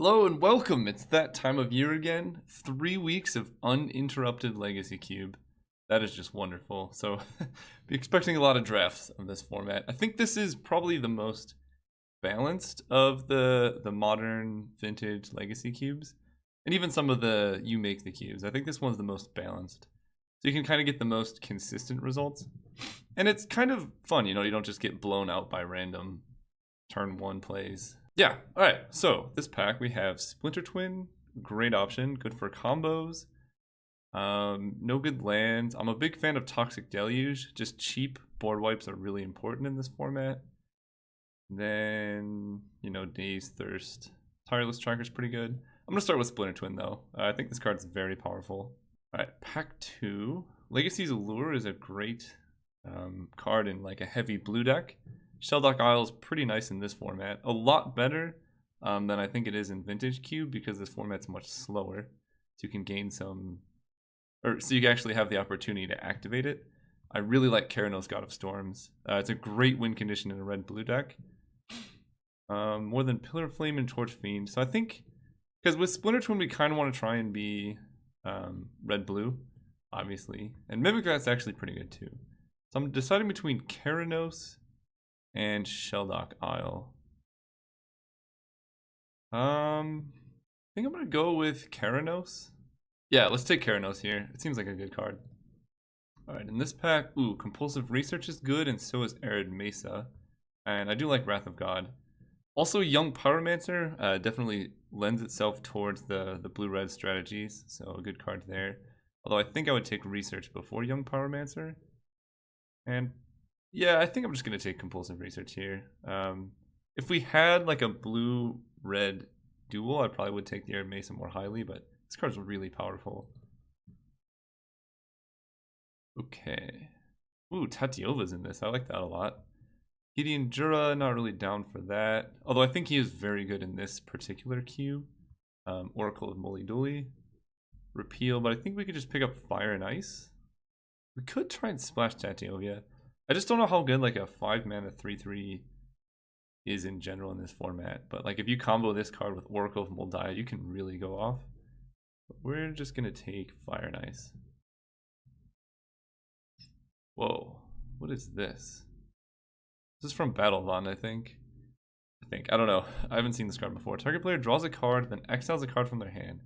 Hello and welcome. It's that time of year again. 3 weeks of uninterrupted Legacy Cube. That is just wonderful. So, be expecting a lot of drafts of this format. I think this is probably the most balanced of the modern vintage Legacy cubes, and even some of the you make the cubes. I think this one's the most balanced. So you can kind of get the most consistent results, and it's kind of fun. You don't just get blown out by random turn one plays. Yeah, alright, so this pack we have Splinter Twin, great option, good for combos. No good lands. I'm a big fan of Toxic Deluge, just cheap board wipes are really important in this format. Then, Dazed Thirst. Tireless Tracker's pretty good. I'm gonna start with Splinter Twin though. I think this card's very powerful. Alright, pack 2. Legacy's Allure is a great card in like a heavy blue deck. Shelldock Isle is pretty nice in this format. A lot better than I think it is in Vintage Cube because this format's much slower. So you can gain some, so you can actually have the opportunity to activate it. I really like Keranos God of Storms. It's a great win condition in a red-blue deck. More than Pillar of Flame and Torch Fiend. So I think, because with Splinter Twin we kind of want to try and be red-blue, obviously. And Mimic Rat's actually pretty good too. So I'm deciding between Keranos and Shelldock Isle. I think I'm gonna go with Keranos. Yeah, let's take Keranos here. It seems like a good card. Alright, in this pack, Compulsive Research is good, and so is Arid Mesa. And I do like Wrath of God. Also, Young Pyromancer definitely lends itself towards the blue-red strategies, so a good card there. Although I think I would take Research before Young Pyromancer. And yeah, I think I'm just going to take Compulsive Research here. If we had like a blue-red duel, I probably would take the Arid Mesa more highly, but this card's really powerful. Okay. Tatiova's in this. I like that a lot. Gideon Jura, not really down for that. Although I think he is very good in this particular cube. Oracle of Moliduli. Repeal, but I think we could just pick up Fire and Ice. We could try and splash Tatiova. I just don't know how good like a 5-mana 3/3 is in general in this format. But like if you combo this card with Oracle of Moldiah, you can really go off. But we're just gonna take Fire and Ice. Whoa, what is this? This is from Battlebond, I think. I don't know. I haven't seen this card before. Target player draws a card, then exiles a card from their hand.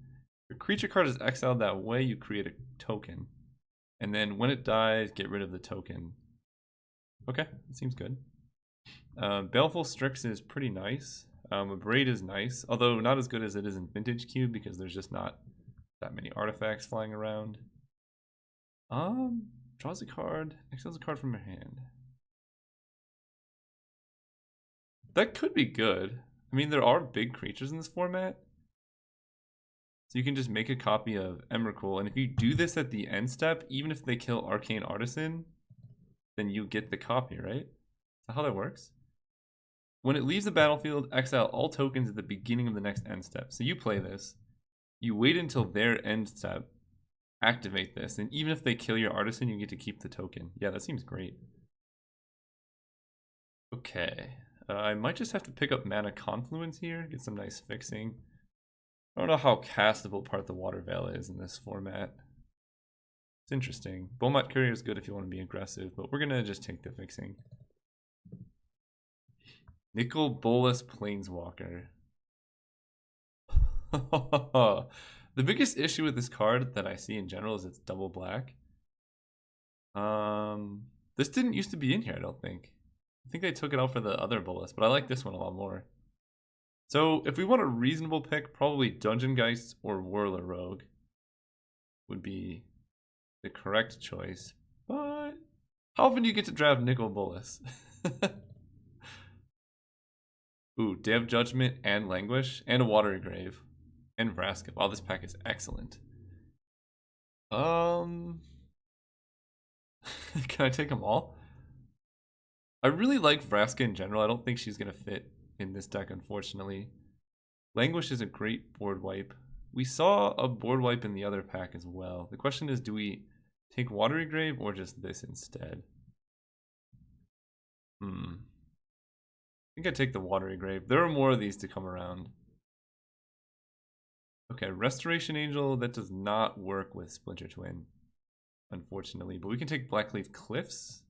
If a creature card is exiled that way, you create a token. And then when it dies, get rid of the token. Okay, that seems good. Baleful Strix is pretty nice. Abrade is nice, although not as good as it is in Vintage Cube because there's just not that many artifacts flying around. Draws a card, exiles a card from your hand. That could be good. I mean, there are big creatures in this format. So you can just make a copy of Emrakul, and if you do this at the end step, even if they kill Arcane Artisan, then you get the copy, right? Is that how that works? When it leaves the battlefield, exile all tokens at the beginning of the next end step. So you play this, you wait until their end step, activate this, and even if they kill your Artisan, you get to keep the token. Yeah, that seems great. Okay. I might just have to pick up Mana Confluence here, get some nice fixing. I don't know how castable part the Water Veil is in this format. It's interesting. Beaumont Courier is good if you want to be aggressive, but we're going to just take the fixing. Nicol Bolas Planeswalker. The biggest issue with this card that I see in general is it's double black. This didn't used to be in here, I don't think. I think they took it out for the other Bolas, but I like this one a lot more. So if we want a reasonable pick, probably Dungeon Geist or Whirler Rogue would be the correct choice. But how often do you get to draft Nicol Bolas? Dev Judgment and Languish and a Watery Grave and Vraska. Wow, this pack is excellent. Can I take them all? I really like Vraska in general. I don't think she's going to fit in this deck, unfortunately. Languish is a great board wipe. We saw a board wipe in the other pack as well. The question is, do we take Watery Grave or just this instead? I think I take the Watery Grave. There are more of these to come around. Okay, Restoration Angel, that does not work with Splinter Twin, unfortunately. But we can take Blackleaf Cliffs.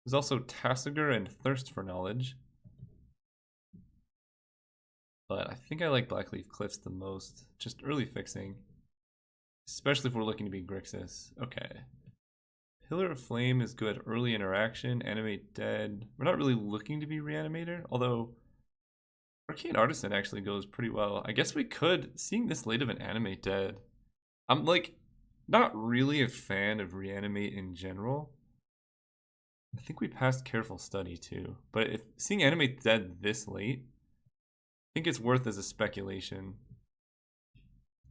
There's also Tassiger and Thirst for Knowledge. But I think I like Blackleaf Cliffs the most. Just early fixing. Especially if we're looking to be Grixis. Okay. Pillar of Flame is good. Early interaction. Animate Dead. We're not really looking to be Reanimator. Although Arcane Artisan actually goes pretty well. I guess we could, seeing this late of an Animate Dead. I'm like, not really a fan of Reanimate in general. I think we passed Careful Study too. But if seeing Animate Dead this late, I think it's worth as a speculation.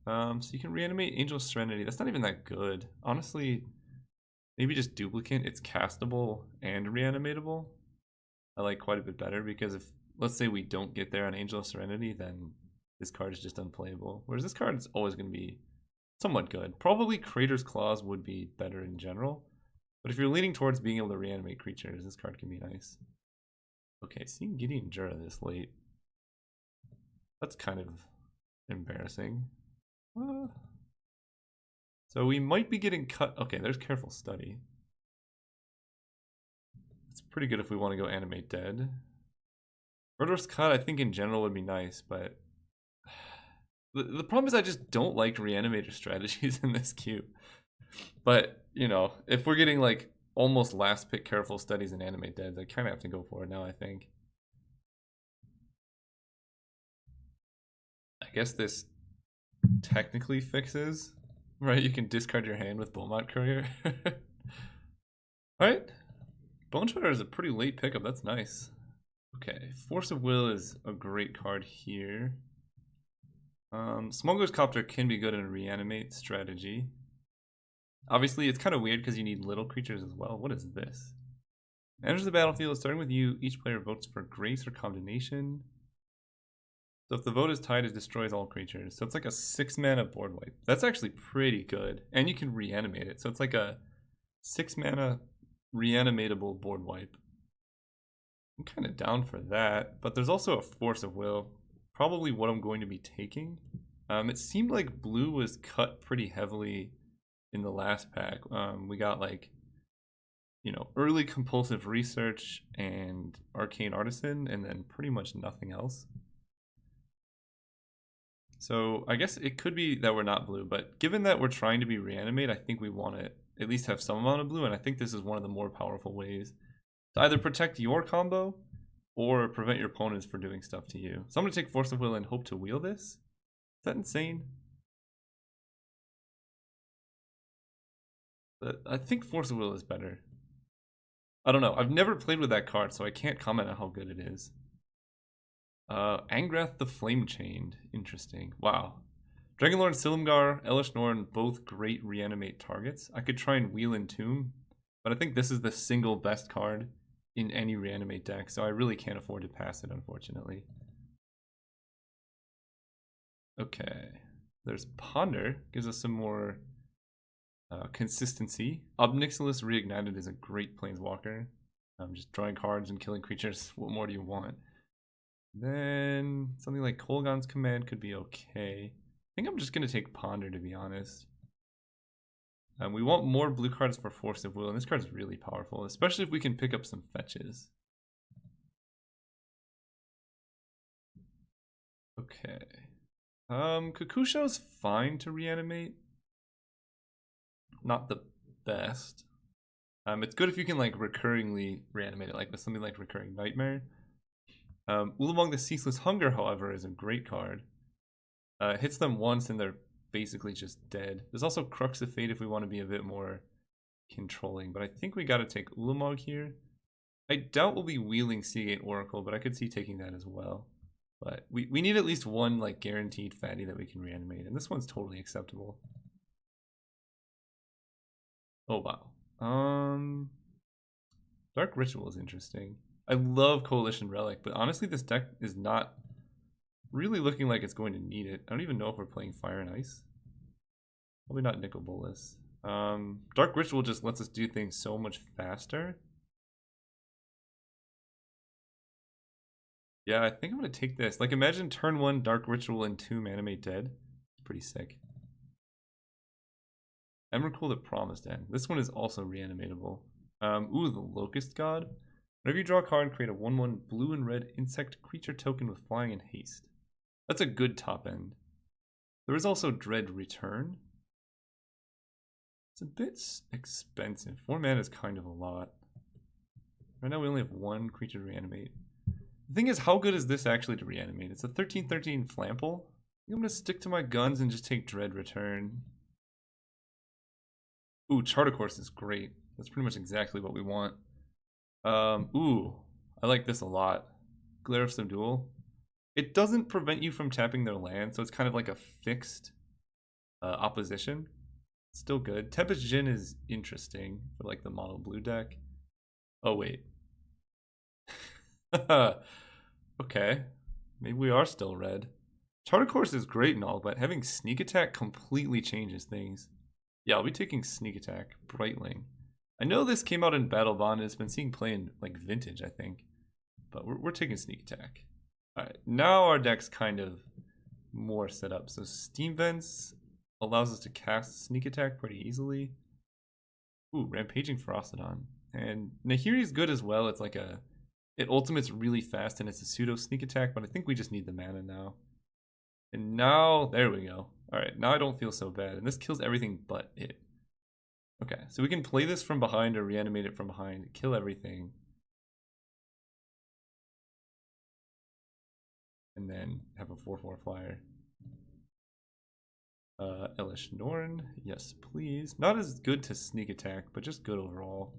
So you can reanimate Angel Serenity. That's not even that good. Honestly, maybe just Duplicate. It's castable and reanimatable. I like quite a bit better because if, let's say we don't get there on Angel Serenity, then this card is just unplayable. Whereas this card is always going to be somewhat good. Probably Crater's Claws would be better in general. But if you're leaning towards being able to reanimate creatures, this card can be nice. Okay, seeing Gideon Jura this late. That's kind of embarrassing. So we might be getting cut. Okay, there's Careful Study. It's pretty good if we want to go Animate Dead. Murderous Cut, I think in general would be nice, but the problem is I just don't like Reanimator strategies in this queue. But, you know, if we're getting like almost last pick Careful Studies and Animate Dead, I kind of have to go for it now, I think. I guess this technically fixes, right? You can discard your hand with Beaumont Courier. Alright. Bone Shredder is a pretty late pickup, that's nice. Okay, Force of Will is a great card here. Smuggler's Copter can be good in a reanimate strategy. Obviously, it's kind of weird because you need little creatures as well. What is this? Enters the battlefield, starting with you, each player votes for Grace or Condemnation. So if the vote is tied, it destroys all creatures. So it's like a 6-mana board wipe. That's actually pretty good. And you can reanimate it. So it's like a 6-mana reanimatable board wipe. I'm kind of down for that. But there's also a Force of Will. Probably what I'm going to be taking. It seemed like blue was cut pretty heavily in the last pack. We got like, you know, early Compulsive Research and Arcane Artisan, and then pretty much nothing else. So I guess it could be that we're not blue, but given that we're trying to be reanimate, I think we want to at least have some amount of blue, and I think this is one of the more powerful ways to either protect your combo or prevent your opponents from doing stuff to you. So I'm going to take Force of Will and hope to wheel this. Is that insane? But I think Force of Will is better. I don't know. I've never played with that card, so I can't comment on how good it is. Angrath the Flame Chained. Interesting. Wow. Dragonlord, Silumgar, Elish Norn, both great reanimate targets. I could try and wheel Entomb, but I think this is the single best card in any reanimate deck, so I really can't afford to pass it, unfortunately. Okay. There's Ponder. Gives us some more consistency. Obnixilis Reignited is a great planeswalker. Just drawing cards and killing creatures. What more do you want? Then something like Kolaghan's Command could be okay. I think I'm just going to take Ponder, to be honest. We want more blue cards for Force of Will, and this card's really powerful, especially if we can pick up some fetches. Okay. Kakusho's fine to reanimate. Not the best. It's good if you can like recurringly reanimate it, like with something like Recurring Nightmare. Ulamog the Ceaseless Hunger, however, is a great card. Hits them once and they're basically just dead. There's also Crux of Fate if we want to be a bit more controlling, but I think we got to take Ulamog here. I doubt we'll be wheeling Seagate Oracle, but I could see taking that as well. But we need at least one like guaranteed fatty that we can reanimate, and this one's totally acceptable. Oh wow. Dark Ritual is interesting. I love Coalition Relic, but honestly this deck is not really looking like it's going to need it. I don't even know if we're playing Fire and Ice. Probably not Nicol Bolas. Dark Ritual just lets us do things so much faster. Yeah, I think I'm going to take this. Like imagine turn 1 Dark Ritual and 2 Animate Dead. pretty sick. Emrakul the Promised End. This one is also reanimatable. Ooh, the Locust God. Whenever you draw a card, create a 1/1 blue and red insect creature token with flying and haste. That's a good top end. There is also Dread Return. It's a bit expensive. 4 mana is kind of a lot. Right now we only have 1 creature to reanimate. The thing is, how good is this actually to reanimate? It's a 13/13 Flample. I'm going to stick to my guns and just take Dread Return. Ooh, Charter Course is great. That's pretty much exactly what we want. Ooh, I like this a lot. Glare of Subdual. It doesn't prevent you from tapping their land, so it's kind of like a fixed opposition. Still good. Tempest Djinn is interesting for like the mono blue deck. Oh wait. Okay. Maybe we are still red. Charter Course is great and all, but having Sneak Attack completely changes things. Yeah, I'll be taking Sneak Attack. Brightling. I know this came out in Battle Bond and it's been seeing play in like Vintage, I think. But we're taking Sneak Attack. Alright, now our deck's kind of more set up. So Steam Vents allows us to cast Sneak Attack pretty easily. Ooh, Rampaging Ferocidon. And Nahiri's good as well. It's like it ultimates really fast and it's a pseudo Sneak Attack, but I think we just need the mana now. And now, there we go. Alright, now I don't feel so bad. And this kills everything but it. Okay, so we can play this from behind or reanimate it from behind. Kill everything. And then have a 4/4 flyer. Elish Norn, yes please. Not as good to Sneak Attack, but just good overall.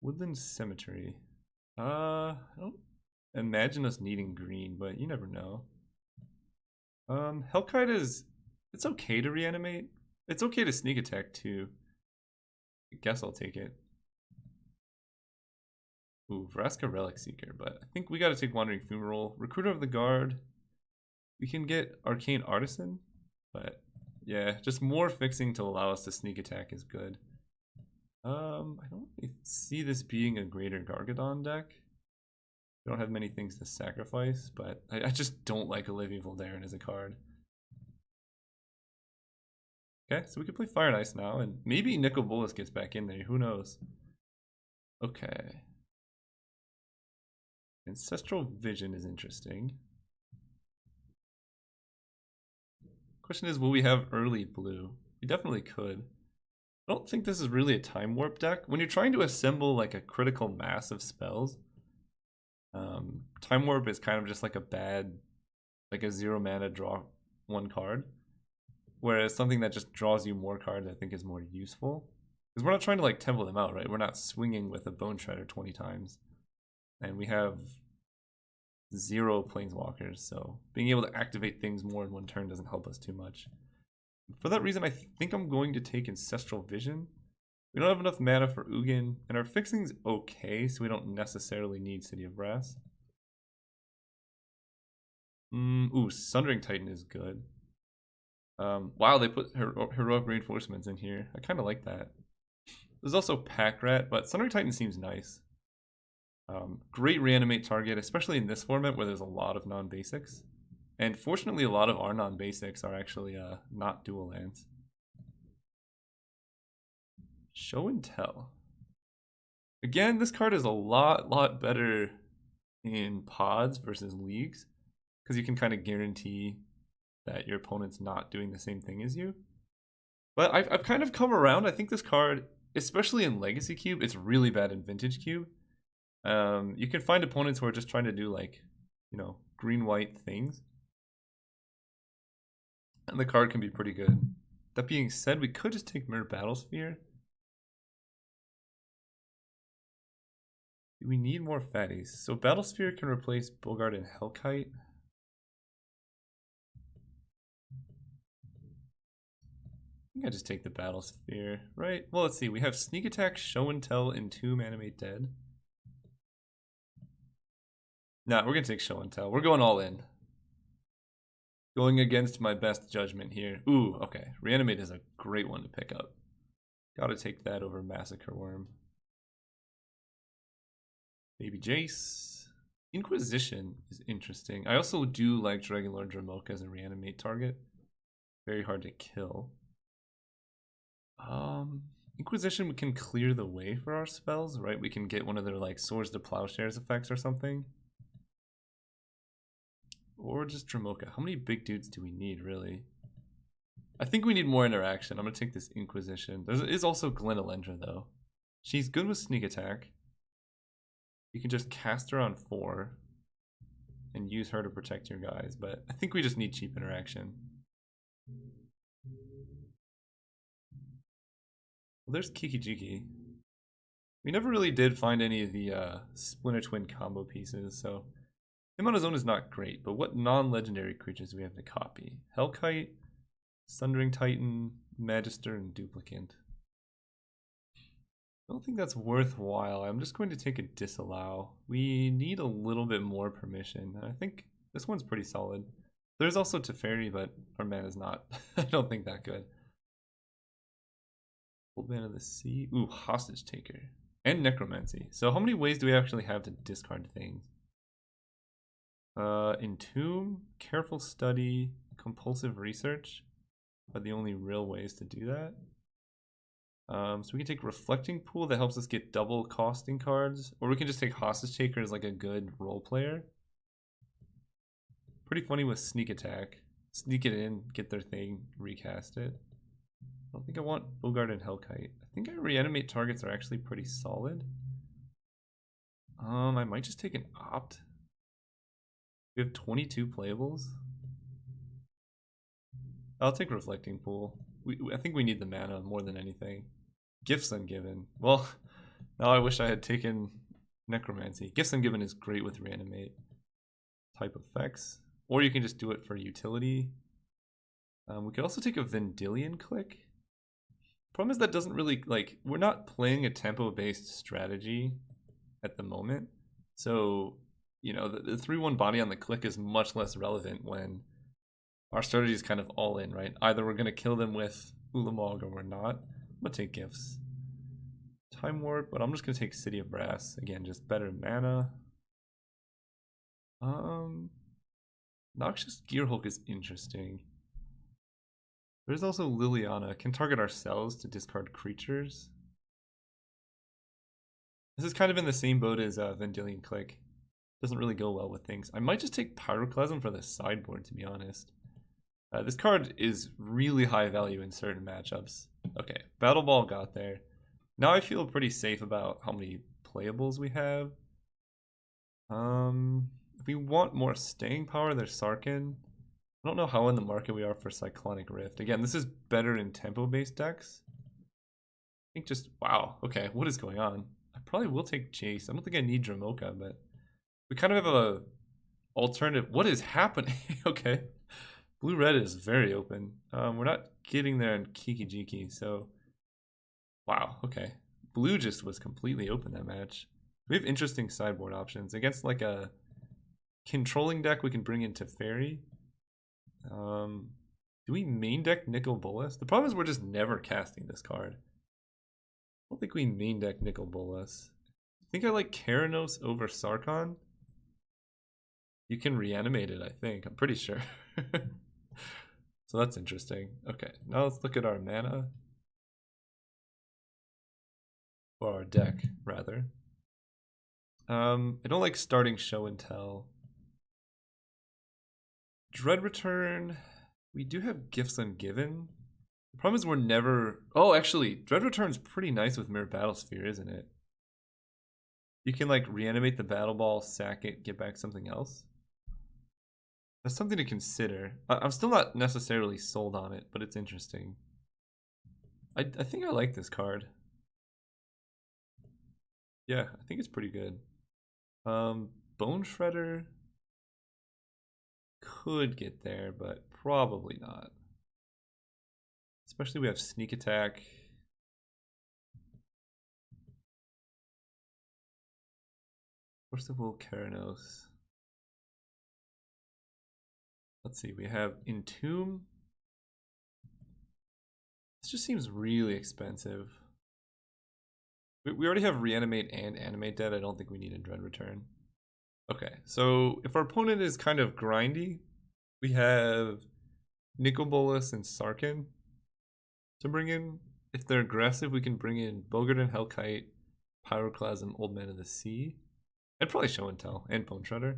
Woodland Cemetery. I don't imagine us needing green, but you never know. Hellkite it's okay to reanimate. It's okay to Sneak Attack too. I guess I'll take it. Ooh, Vraska Relic Seeker, but I think we gotta take Wandering Fumarole. Recruiter of the Guard. We can get Arcane Artisan, but yeah, just more fixing to allow us to Sneak Attack is good. I don't really see this being a Greater Gargadon deck. We don't have many things to sacrifice, but I just don't like Olivia Voldaren as a card. Okay, so we can play Fire and Ice now, and maybe Nicol Bolas gets back in there, who knows. Okay. Ancestral Vision is interesting. Question is, will we have early blue? We definitely could. I don't think this is really a Time Warp deck. When you're trying to assemble like a critical mass of spells, Time Warp is kind of just like a bad, like a 0 mana draw 1 card. Whereas something that just draws you more cards I think is more useful. Because we're not trying to like temple them out, right? We're not swinging with a Bone Shredder 20 times. And we have 0 Planeswalkers, so being able to activate things more in 1 turn doesn't help us too much. For that reason, I think I'm going to take Ancestral Vision. We don't have enough mana for Ugin, and our fixing's okay, so we don't necessarily need City of Brass. Ooh, Sundering Titan is good. Wow, they put Heroic Reinforcements in here. I kind of like that. There's also Pack Rat, but Sundering Titan seems nice. Great reanimate target, especially in this format where there's a lot of non-basics. And fortunately, a lot of our non-basics are actually not dual lands. Show and Tell. Again, this card is a lot better in pods versus leagues, because you can kind of guarantee that your opponent's not doing the same thing as you. But I've kind of come around. I think this card, especially in Legacy Cube, it's really bad in Vintage Cube. You can find opponents who are just trying to do like, you know, green-white things. And the card can be pretty good. That being said, we could just take Mirror Battlesphere. We need more fatties. So Battlesphere can replace Bogart and Hellkite. I think I just take the Battlesphere, right? Well, let's see. We have Sneak Attack, Show and Tell, and 2 Animate Dead. Nah, we're gonna take Show and Tell. We're going all in. Going against my best judgment here. Ooh, okay. Reanimate is a great one to pick up. Gotta take that over Massacre Worm. Baby Jace. Inquisition is interesting. I also do like Dragon Lord Dramoka as a reanimate target. Very hard to kill. Inquisition, we can clear the way for our spells, right? We can get one of their like Swords to Plowshares effects or something. Or just Dramoka. How many big dudes do we need, really? I think we need more interaction. I'm going to take this Inquisition. There is also Glenelendra, though. She's good with sneak attack. You can just cast her on 4 and use her to protect your guys, but I think we just need cheap interaction. Well, there's Kiki-Jiki. We never really did find any of the Splinter Twin combo pieces, so him on his own is not great, but what non-legendary creatures do we have to copy? Hellkite, Sundering Titan, Magister, and Duplicant. I don't think that's worthwhile. I'm just going to take a disallow. We need a little bit more permission. I think this one's pretty solid. There's also Teferi, but our mana's not. I don't think that good. Old Man of the Sea. Ooh, Hostage Taker. And Necromancy. So how many ways do we actually have to discard things? Entomb, Careful Study, Compulsive Research are the only real ways to do that. So we can take Reflecting Pool that helps us get double costing cards, or we can just take Hostage Taker as like a good role player. Pretty funny with Sneak Attack. Sneak it in, get their thing, recast it. I don't think I want Bogart and Hellkite. I think our reanimate targets are actually pretty solid. I might just take an Opt. We have 22 playables. I'll take Reflecting Pool. I think we need the mana more than anything. Gifts Ungiven. Well, now I wish I had taken Necromancy. Gifts Ungiven is great with reanimate type effects. Or you can just do it for utility. We could also take a Vendilion Click. Problem is that doesn't really, like, we're not playing a tempo-based strategy at the moment. So, you know, the 3-1 body on the click is much less relevant when our strategy is kind of all in, right? Either we're going to kill them with Ulamog or we're not. I'm going to take Gifts. Time Warp, but I'm just going to take City of Brass. Again, just better mana. Noxious Gearhulk is interesting. There's also Liliana. Can target ourselves to discard creatures. This is kind of in the same boat as Vendilion Click. Doesn't really go well with things. I might just take Pyroclasm for the sideboard, to be honest. This card is really high value in certain matchups. Okay, Battle Ball got there. Now I feel pretty safe about how many playables we have. If we want more staying power, there's Sarkhan. I don't know how in the market we are for Cyclonic Rift. Again, this is better in tempo-based decks. I think just, wow, okay, what is going on? I probably will take Jace. I don't think I need Dramoka, but we kind of have a alternative. What is happening? Okay. Blue-red is very open. We're not getting there in Kiki-Jiki, so wow, okay. Blue just was completely open that match. We have interesting sideboard options. Against like a controlling deck, we can bring in Teferi. Do we main deck Nicol Bolas? The problem is we're just never casting this card. I don't think we main deck Nicol Bolas. I think I like Keranos over Sarkhan. You can reanimate it, I think. I'm pretty sure. So that's interesting. Okay, now let's look at our mana. Or our deck, rather. I don't like starting show and tell. Dread Return. We do have Gifts Ungiven. The problem is we're never... Oh, actually, Dread Return's pretty nice with Mirror Battlesphere, isn't it? You can, like, reanimate the Battle Ball, sack it, get back something else. That's something to consider. I'm still not necessarily sold on it, but it's interesting. I think I like this card. Yeah, I think it's pretty good. Bone Shredder could get there, but probably not. Especially we have Sneak Attack. First of all, Keranos. Let's see, we have Entomb. This just seems really expensive. We already have Reanimate and Animate Dead. I don't think we need a Dread Return. Okay, so if our opponent is kind of grindy, we have Nicol Bolas and Sarkhan to bring in. If they're aggressive, we can bring in Bogart and Hellkite, Pyroclasm, Old Man of the Sea. I'd probably Show and Tell and Bone Shredder.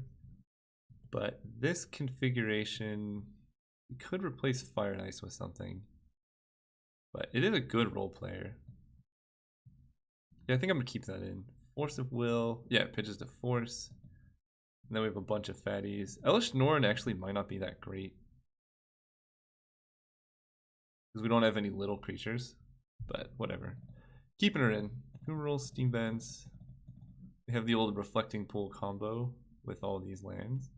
But this configuration, we could replace Fire and Ice with something. But it is a good role player. Yeah, I think I'm going to keep that in. Force of Will. Yeah, it pitches to Force. And then we have a bunch of fatties. Elish Norn actually might not be that great. Because we don't have any little creatures. But whatever. Keeping her in. Funeral, Steam Vents. We have the old Reflecting Pool combo with all these lands.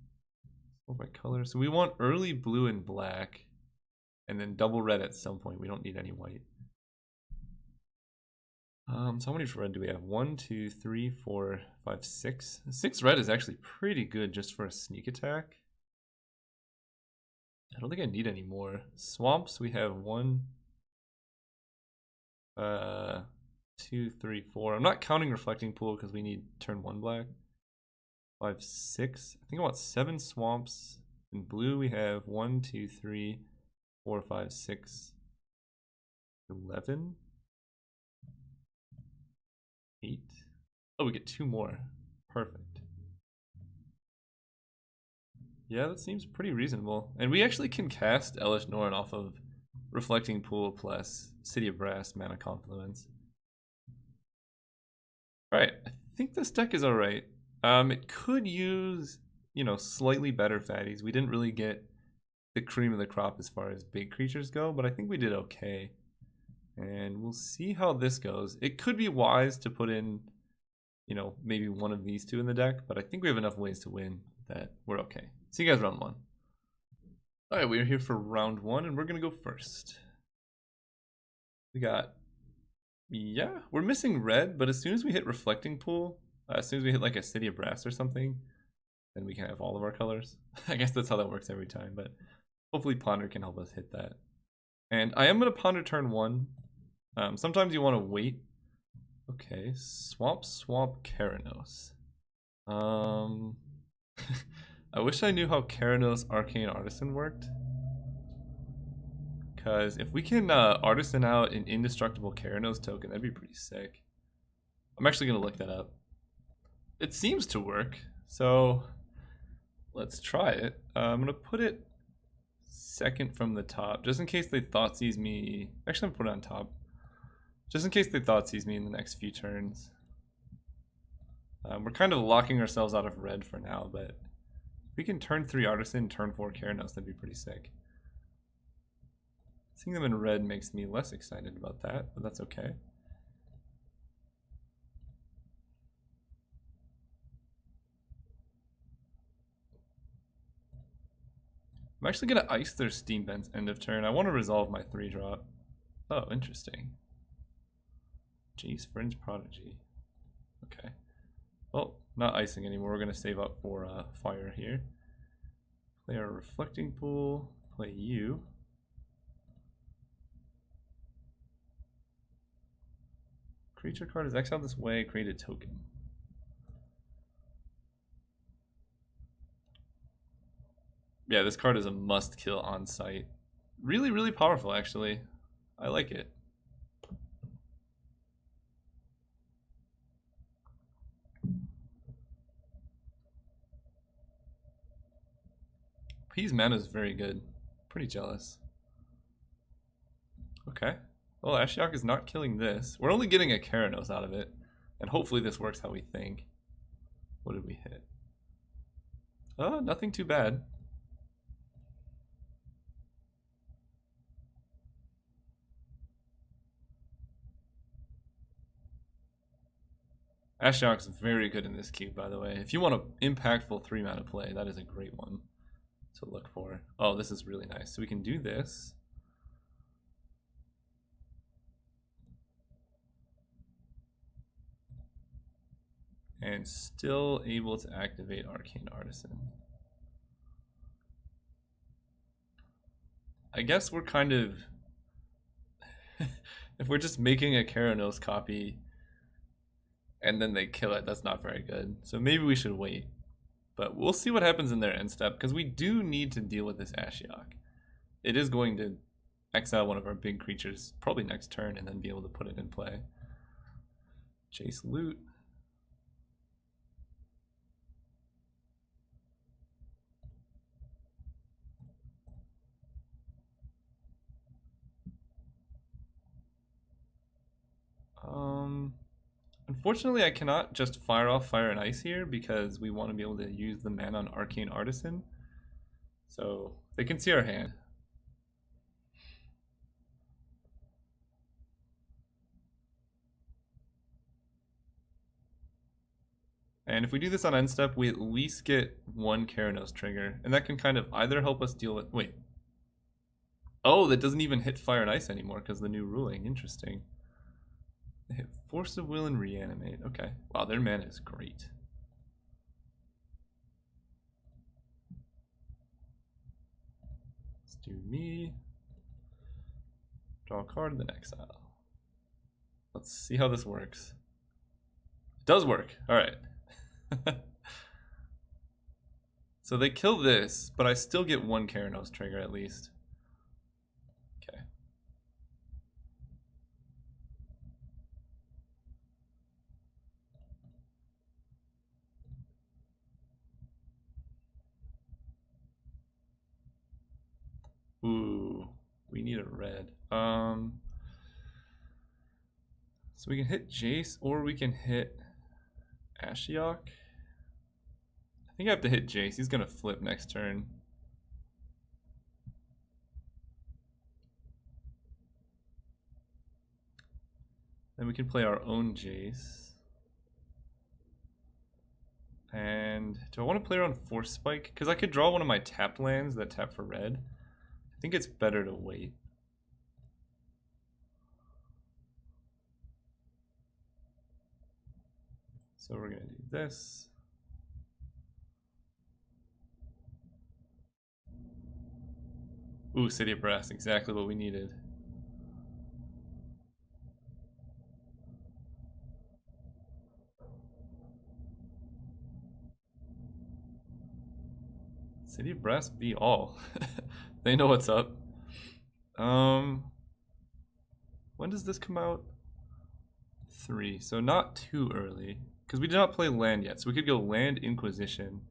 Sort by color. So we want early blue and black. And then double red at some point. We don't need any white. So how many red do we have? 1, 2, 3, 4, 5, 6. 6 red is actually pretty good just for a sneak attack. I don't think I need any more. Swamps, we have 1, 2, 3, 4. I'm not counting Reflecting Pool because we need turn 1 black. 5, 6. I think I want 7 swamps. In blue, we have 1, 2, 3, 4, 5, 6, 11. 8. Oh, we get 2 more. Perfect. Yeah, that seems pretty reasonable. And we actually can cast Elish Norn off of Reflecting Pool plus City of Brass, Mana Confluence. Alright, I think this deck is alright. It could use, you know, slightly better fatties. We didn't really get the cream of the crop as far as big creatures go, but I think we did okay. And we'll see how this goes. It could be wise to put in, you know, maybe one of these two in the deck, but I think we have enough ways to win that we're okay. See you guys round 1. Alright, we're here for round 1, and we're going to go first. We got, yeah, we're missing red, but as soon as we hit Reflecting Pool, as soon as we hit like a City of Brass or something, then we can have all of our colors. I guess that's how that works every time, but hopefully Ponder can help us hit that. And I am going to Ponder turn 1. Sometimes you want to wait. Okay, Swamp Keranos. I wish I knew how Keranos Arcane Artisan worked. Because if we can Artisan out an indestructible Keranos token, that'd be pretty sick. I'm actually going to look that up. It seems to work, so let's try it. I'm going to put it second from the top, just in case they Thoughtseize me. Actually, I'm going to put it on top. Just in case they Thoughtseize me in the next few turns. We're kind of locking ourselves out of red for now, but if we can turn 3 Artisan, turn 4 Keranos, that'd be pretty sick. Seeing them in red makes me less excited about that, but that's okay. I'm actually going to ice their Steam Vents end of turn. I want to resolve my 3-drop. Oh, interesting. Jeez, Fringe Prodigy. Okay. Well, not icing anymore. We're going to save up for fire here. Play our Reflecting Pool. Play you. Creature card is exiled this way. Create a token. Yeah, this card is a must kill on site. Really, really powerful, actually. I like it. P's mana is very good. Pretty jealous. Okay. Well, Ashiok is not killing this. We're only getting a Keranos out of it. And hopefully this works how we think. What did we hit? Nothing too bad. Ashiok's very good in this cube, by the way. If you want an impactful 3-mana play, that is a great one to look for. Oh, this is really nice. So we can do this. And still able to activate Arcane Artisan. I guess we're kind of... if we're just making a Keranos copy and then they kill it, that's not very good. So maybe we should wait. But we'll see what happens in their end step, because we do need to deal with this Ashiok. It is going to exile one of our big creatures probably next turn and then be able to put it in play. Chase loot. Unfortunately, I cannot just fire off Fire and Ice here because we want to be able to use the mana on Arcane Artisan. So they can see our hand. And if we do this on end step, we at least get one Keranos trigger. And that can kind of either help us deal with... Wait. Oh, that doesn't even hit Fire and Ice anymore because of the new ruling. Interesting. They hit Force of Will and Reanimate. Okay. Wow, their mana is great. Let's do me. Draw a card and then exile. Let's see how this works. It does work. Alright. So they kill this, but I still get one Keranos trigger at least. Okay. Ooh, we need a red. So we can hit Jace or we can hit Ashiok. I think I have to hit Jace. He's gonna flip next turn. Then we can play our own Jace. And do I want to play around Force Spike? Because I could draw one of my tapped lands that tap for red. I think it's better to wait. So we're going to do this. Ooh, City of Brass, exactly what we needed. City of Brass be all. They know what's up. When does this come out? 3, so not too early. Because we did not play land yet, so we could go Land Inquisition.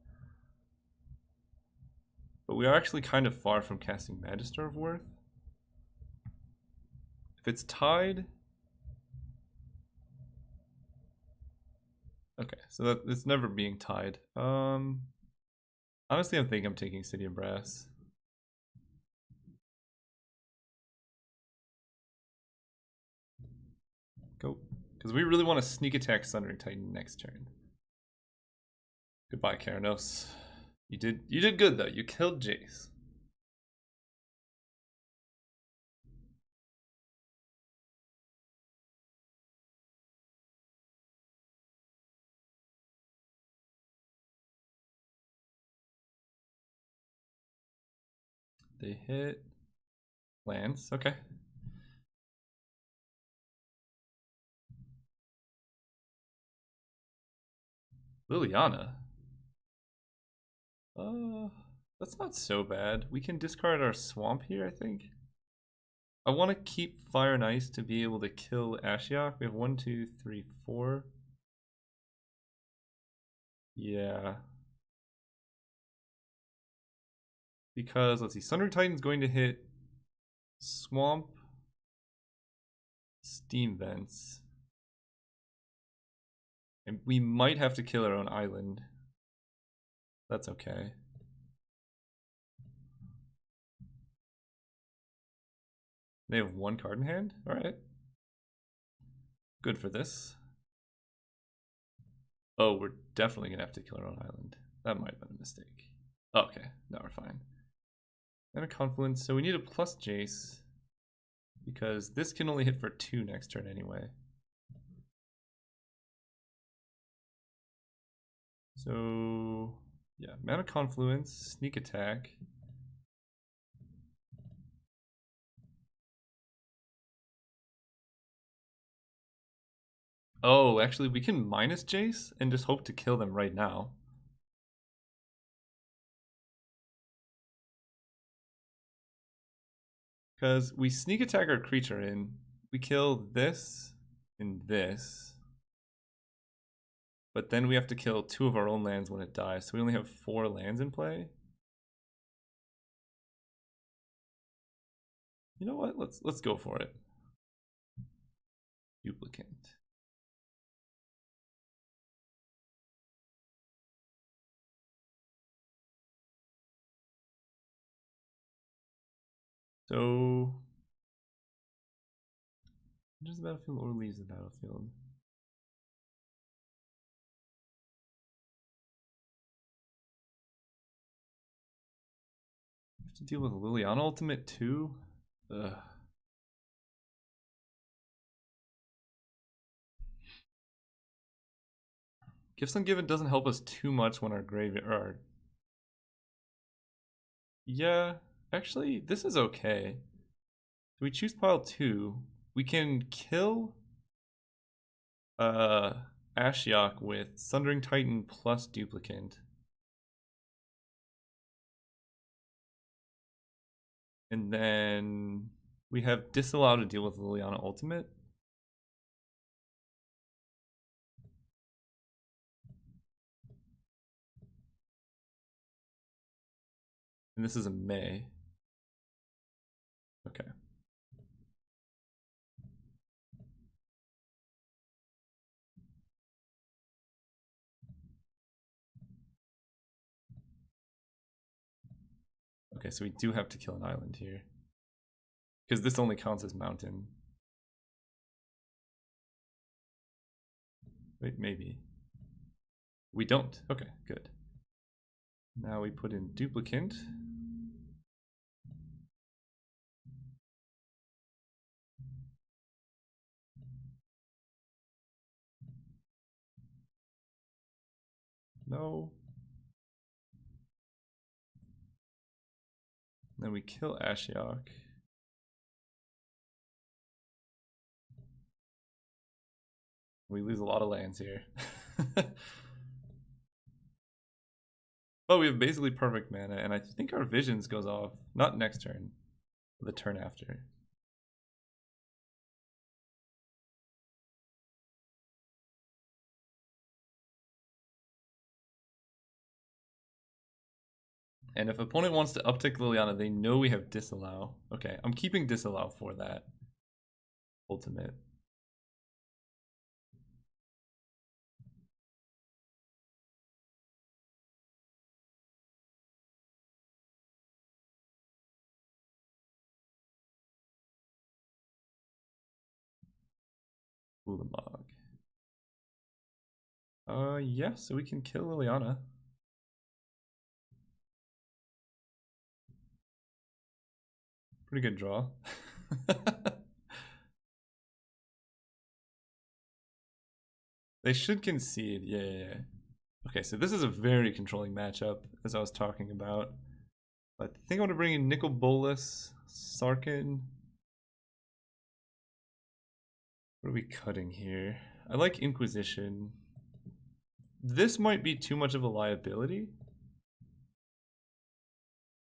But we are actually kind of far from casting Magister of Worth. If it's tied... Okay, so that it's never being tied. Honestly, I think I'm taking City of Brass. Go. Because we really want to sneak attack Sundering Titan next turn. Goodbye, Keranos. You did good though. You killed Jace. They hit lands. Okay. Liliana. That's not so bad. We can discard our swamp here, I think. I want to keep Fire and Ice to be able to kill Ashiok. We have 1, 2, 3, 4. Yeah. Because, let's see, Sundering Titan's going to hit Swamp, Steam Vents. And we might have to kill our own island. That's okay. They have 1 card in hand? Alright. Good for this. Oh, we're definitely gonna have to kill our own island. That might have been a mistake. Oh, okay, now we're fine. And a Confluence, so we need a plus Jace. Because this can only hit for 2 next turn anyway. So, yeah, Mana Confluence, Sneak Attack. Oh, actually, we can minus Jace and just hope to kill them right now. Because we sneak attack our creature in, we kill this and this. But then we have to kill 2 of our own lands when it dies, so we only have 4 lands in play. You know what? Let's go for it. Duplicate. So enters the battlefield or leaves the battlefield. We have to deal with Liliana ultimate too. Ugh. Gifts Ungiven doesn't help us too much when our graveyard. Yeah, actually, this is okay. So we choose pile 2. We can kill Ashiok with Sundering Titan plus Duplicant. And then we have Disallow to deal with Liliana Ultimate. And this is a May. Okay. Okay, so we do have to kill an island here. Because this only counts as mountain. Wait, maybe. We don't. Okay, good. Now we put in Duplicant. No. Then we kill Ashiok. We lose a lot of lands here. But we have basically perfect mana, and I think our Visions goes off, not next turn, but the turn after. And if opponent wants to uptick Liliana, they know we have Disallow. Okay, I'm keeping Disallow for that ultimate. Ulamog. Yeah, so we can kill Liliana. Pretty good draw. They should concede. Yeah. Okay, so this is a very controlling matchup, as I was talking about. I think I want to bring in Nicol Bolas, Sarkin. What are we cutting here? I like Inquisition. This might be too much of a liability.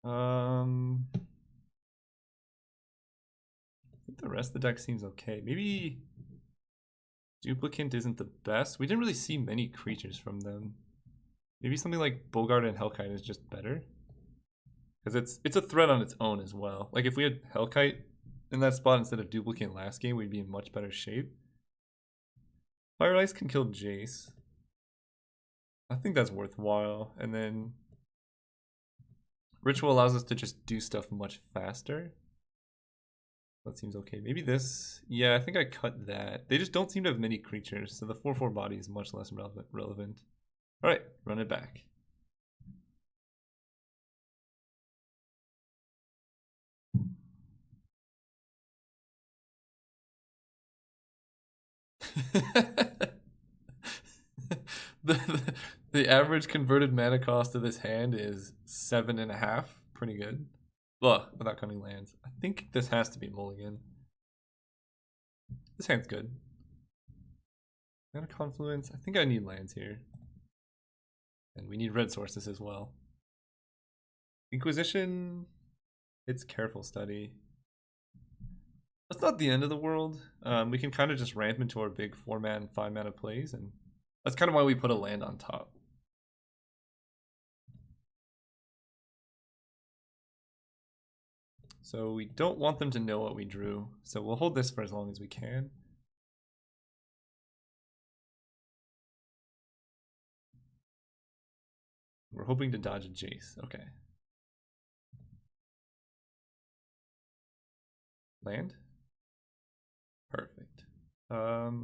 I think the rest of the deck seems okay. Maybe Duplicant isn't the best. We didn't really see many creatures from them. Maybe something like Bogart and Hellkite is just better. Because it's a threat on its own as well. Like if we had Hellkite in that spot instead of Duplicant last game, we'd be in much better shape. Fire Ice can kill Jace. I think that's worthwhile. And then Ritual allows us to just do stuff much faster. That seems okay. Maybe this. Yeah, I think I cut that. They just don't seem to have many creatures, so the 4/4 body is much less relevant. Alright, run it back. the average converted mana cost of this hand is 7.5. Pretty good. Ugh, without counting lands. I think this has to be mulligan. This hand's good. Mana Confluence. I think I need lands here. And we need red sources as well. Inquisition. It's Careful Study. not the end of the world. We can kind of just ramp into our big 4-man, 5-mana plays, and that's kind of why we put a land on top. So we don't want them to know what we drew, so we'll hold this for as long as we can. We're hoping to dodge a Jace. Okay. Land? Perfect. So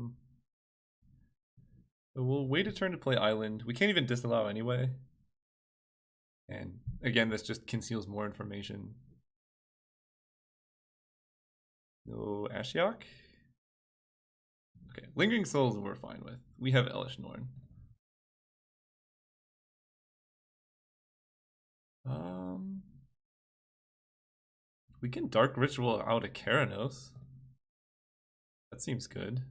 we'll wait a turn to play Island. We can't even disallow anyway. And again, this just conceals more information. No Ashiok? Okay, Lingering Souls we're fine with. We have Elesh Norn. We can Dark Ritual out a Keranos. That seems good.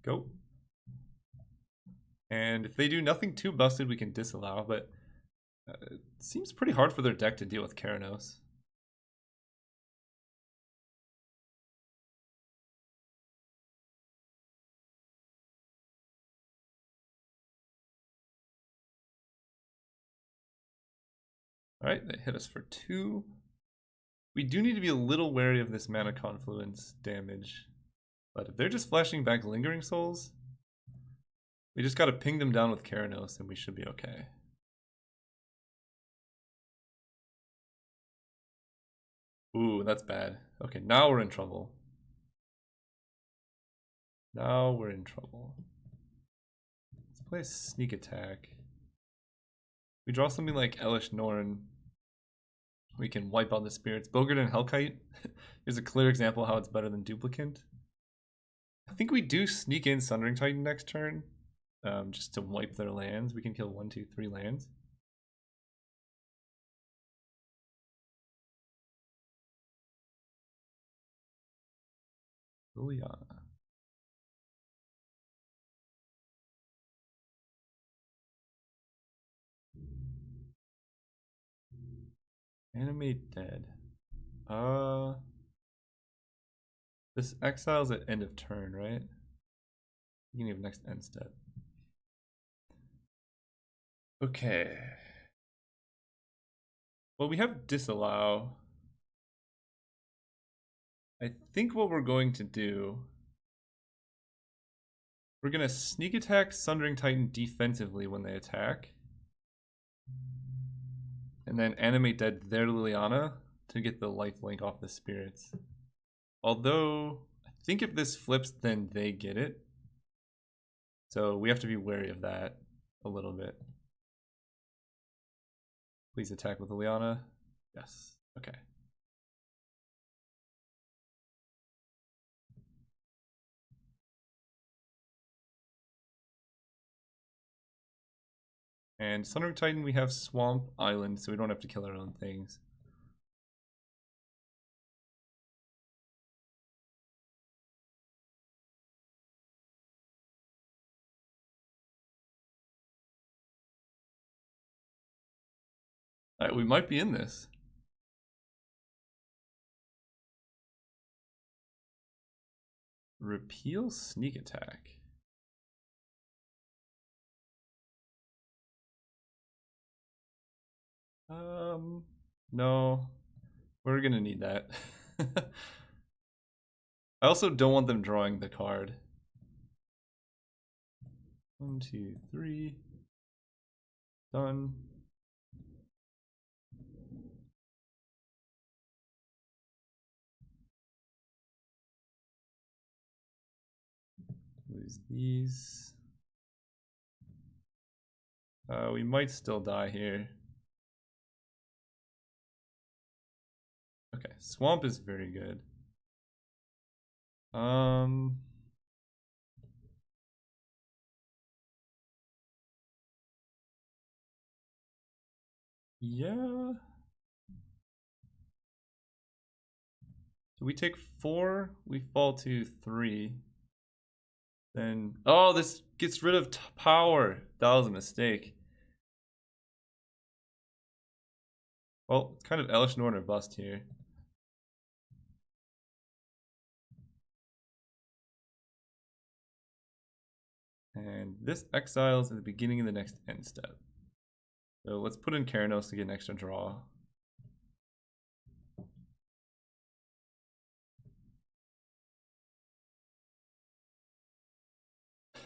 Go. And if they do nothing too busted, we can disallow, but it seems pretty hard for their deck to deal with Keranos. Alright, they hit us for 2. We do need to be a little wary of this mana confluence damage. But if they're just flashing back Lingering Souls, we just gotta ping them down with Keranos and we should be okay. Ooh, that's bad. Okay, now we're in trouble. Now we're in trouble. Let's play a sneak attack. We draw something like Elesh Norn. We can wipe out the spirits. Bogart and Hellkite is a clear example of how it's better than Duplicant. I think we do sneak in Sundering Titan next turn, just to wipe their lands. We can kill 1, 2, 3 lands. Liliana. Animate Dead. This exiles at end of turn, right? Beginning of next end step. Okay. Well, we have disallow. I think what we're going to do, we're gonna sneak attack Sundering Titan defensively when they attack. And then animate dead their Liliana to get the lifelink off the spirits. Although, I think if this flips, then they get it. So we have to be wary of that a little bit. Please attack with Liliana. Yes. Okay. And Sundering Titan, we have Swamp Island, so we don't have to kill our own things. Alright, we might be in this. Repeal sneak attack. No. We're gonna need that. I also don't want them drawing the card. 1, 2, 3. Done. Lose these. We might still die here. Okay, Swamp is very good. Yeah. So we take 4, we fall to 3. Then, oh, this gets rid of power. That was a mistake. Well, it's kind of Elish Norn or bust here. And this exiles at the beginning of the next end step. So let's put in Keranos to get an extra draw.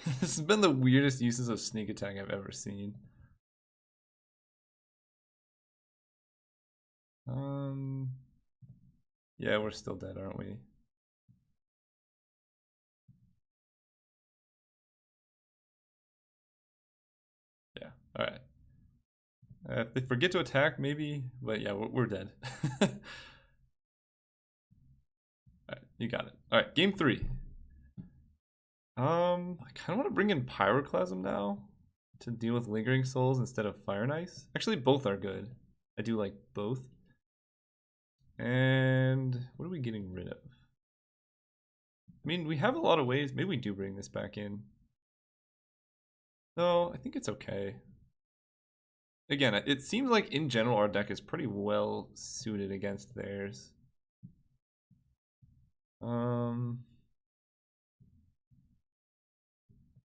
This has been the weirdest uses of sneak attack I've ever seen. Yeah, we're still dead, aren't we? Yeah, alright. If they forget to attack, maybe, but yeah, we're dead. Alright, you got it. Alright, game 3. I kind of want to bring in Pyroclasm now to deal with Lingering Souls instead of Fire and Ice. Actually, both are good. I do like both. And what are we getting rid of? I mean, we have a lot of ways. Maybe we do bring this back in. No, I think it's okay. Again, it seems like in general our deck is pretty well suited against theirs.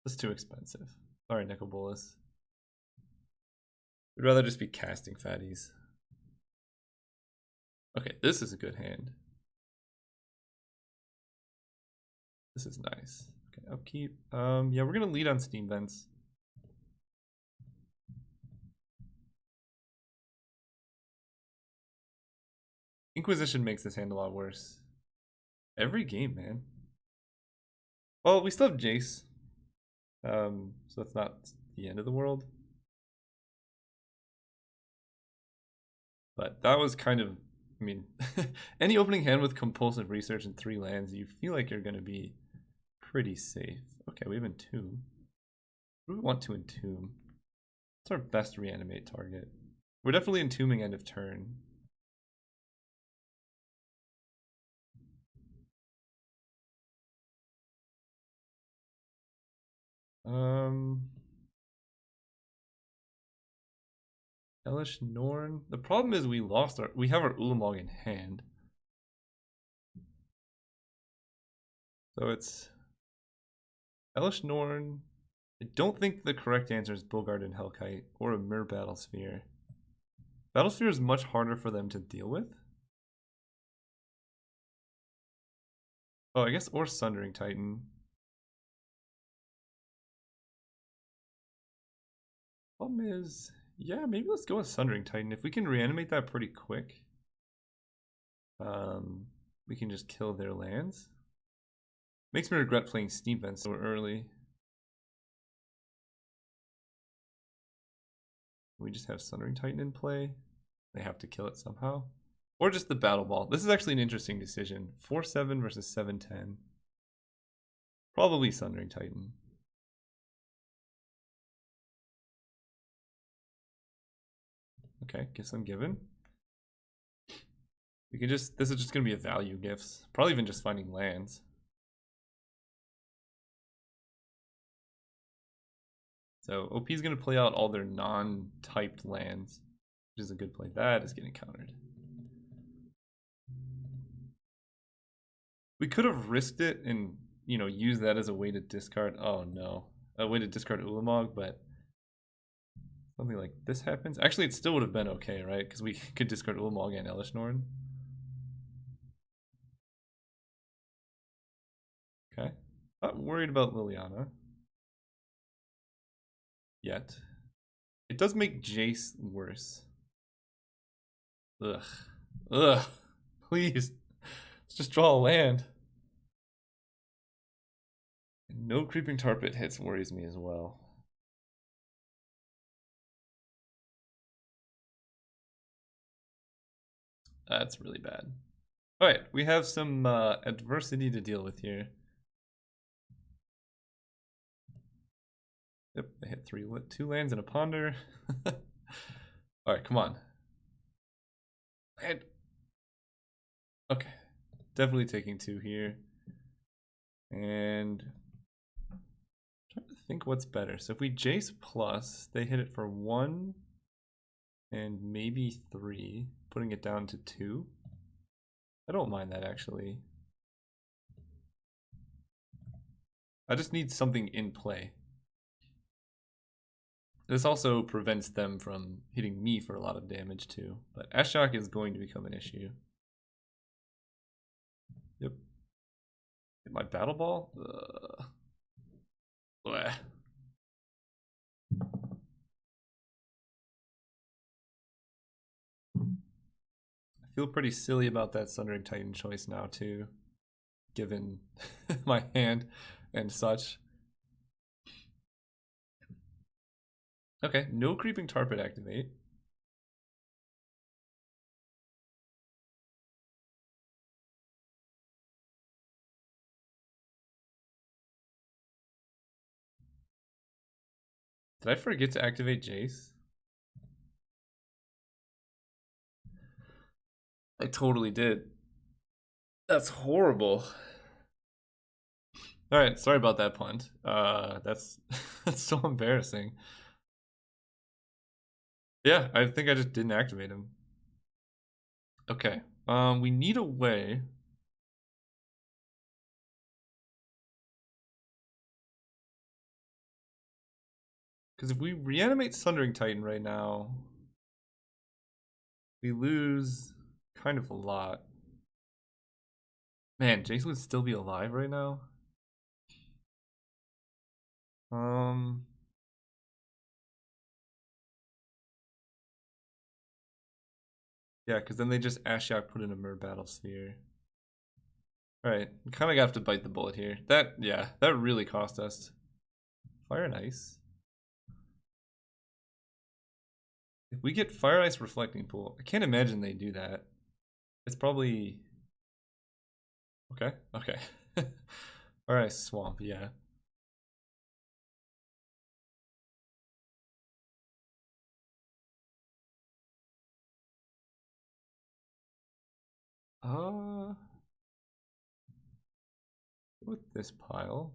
That's too expensive. Sorry, Nekobolas. We'd rather just be casting fatties. Okay, this is a good hand. This is nice. Okay, upkeep. Yeah, we're gonna lead on Steam Vents. Inquisition makes this hand a lot worse. Every game, man. Well, we still have Jace. So that's not the end of the world. But that was kind of, I mean, any opening hand with compulsive research and 3 lands, you feel like you're going to be pretty safe. Okay, we have Entomb. What do we want to Entomb? What's our best reanimate target? We're definitely Entombing end of turn. Elish Norn. The problem is we have our Ulamog in hand. So it's Elish Norn. I don't think the correct answer is Bogard and Hellkite or a Myr Battlesphere. Battlesphere is much harder for them to deal with. Oh, I guess, or Sundering Titan. Problem is, yeah, maybe let's go with Sundering Titan. If we can reanimate that pretty quick, we can just kill their lands. Makes me regret playing Steam Vents so early. We just have Sundering Titan in play. They have to kill it somehow. Or just the Battle Ball. This is actually an interesting decision. 4-7 versus 7-10. Probably Sundering Titan. Okay, gifts ungiven. We can just, this is just gonna be a value gifts. Probably even just finding lands. So OP is gonna play out all their non-typed lands, which is a good play. That is getting countered. We could have risked it and, you know, used that as a way to discard. Oh no, a way to discard Ulamog, but something like this happens. Actually, it still would have been okay, right? Because we could discard Ulamog and Elish Norn. Okay, not worried about Liliana yet. It does make Jace worse. Ugh. Ugh. Please. Let's just draw a land. No Creeping Tar Pit hits worries me as well. That's really bad. Alright, we have some adversity to deal with here. Yep, I hit 2 lands and a ponder. Alright, come on. And okay, definitely taking 2 here. And I'm trying to think what's better. So if we Jace plus, they hit it for 1 and maybe 3. putting it down to 2. I don't mind that actually. I just need something in play. This also prevents them from hitting me for a lot of damage too. But Ashiok is going to become an issue. Yep. Hit my battle ball? Bleh. I feel pretty silly about that Sundering Titan choice now too, given my hand and such. Okay, no Creeping Tarpit activate. Did I forget to activate Jace? I totally did. That's horrible. Alright, sorry about that punt. That's that's so embarrassing. Yeah, I think I just didn't activate him. Okay. We need a way. Because if we reanimate Sundering Titan right now, we lose kind of a lot. Man, Jason would still be alive right now. Yeah, because then they just Ashiok put in a Mer Battle Sphere. Alright, we kind of have to bite the bullet here. Yeah, that really cost us. Fire and Ice. If we get Fire Ice Reflecting Pool, I can't imagine they do that. It's probably... Okay. Alright, Swamp, yeah. With this pile.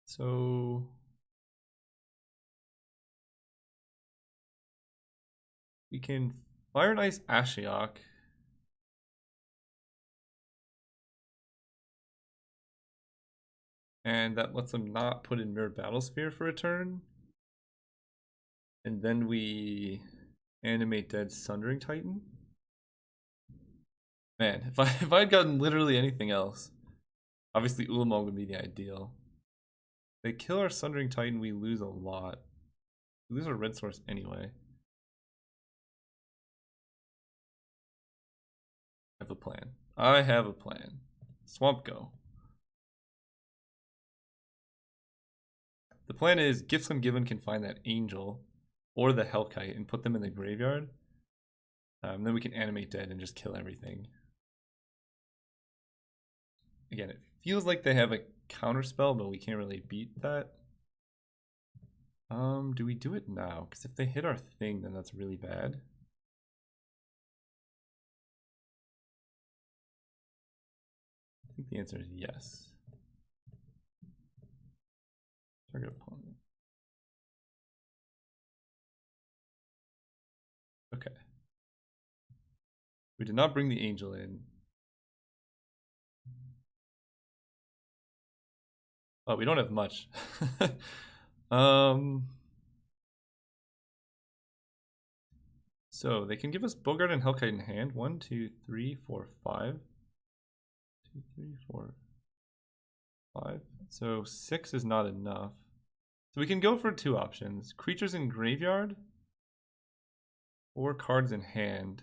So... we can Fire and Ice Ashiok. And that lets them not put in Mirror Battlesphere for a turn. And then we animate Dead Sundering Titan. Man, if I'd gotten literally anything else, obviously Ulamog would be the ideal. They kill our Sundering Titan, we lose a lot. We lose our red source anyway. I have a plan. I have a plan. Swamp go. The plan is Gifts Ungiven can find that Angel or the Hellkite and put them in the graveyard. Then we can animate Dead and just kill everything. Again, it feels like they have a counterspell, but we can't really beat that. Do we do it now? Because if they hit our thing, then that's really bad. I think the answer is yes. Target opponent. Okay. We did not bring the angel in. Oh, we don't have much. So they can give us Bogart and Hellkite in hand. 1, 2, 3, 4, 5. 2, 3, 4, 5. So 6 is not enough. So we can go for 2 options. Creatures in graveyard or cards in hand.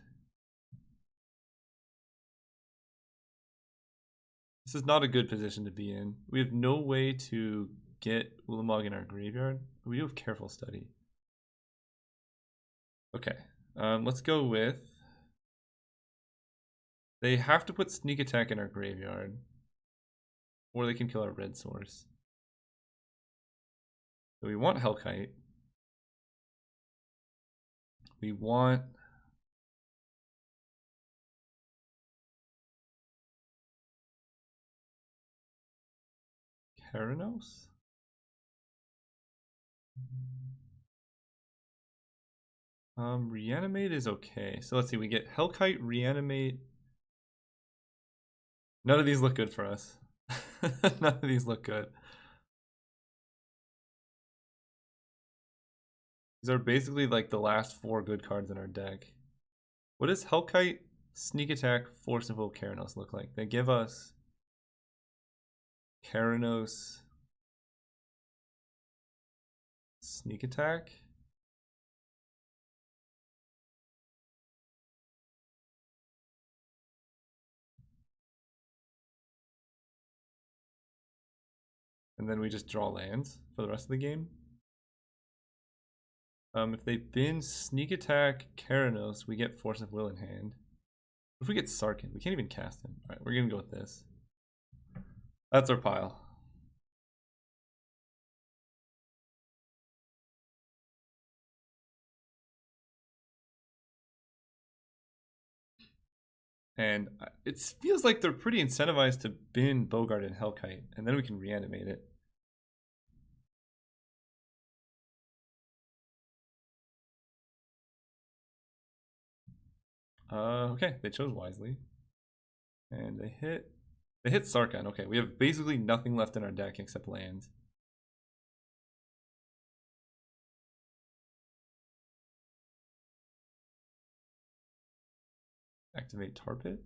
This is not a good position to be in. We have no way to get Ulamog in our graveyard. But we do have Careful Study. Okay. Let's go with... They have to put Sneak Attack in our graveyard. Or they can kill our red source. So we want Hellkite. We want... Keranos? Reanimate is okay. So let's see, we get Hellkite, Reanimate. None of these look good for us. None of these look good. These are basically like the last 4 good cards in our deck. What does Hellkite, Sneak Attack, Force of Will, Keranos look like? They give us Keranos, Sneak Attack. And then we just draw lands for the rest of the game. If they bin Sneak Attack, Keranos, we get Force of Will in hand. If we get Sarkin, we can't even cast him. Alright, we're gonna go with this. That's our pile. And it feels like they're pretty incentivized to bin Bogart and Hellkite, and then we can reanimate it. Okay, they chose wisely. And they hit Sarkhan. Okay, we have basically nothing left in our deck except lands. Activate Tar Pit.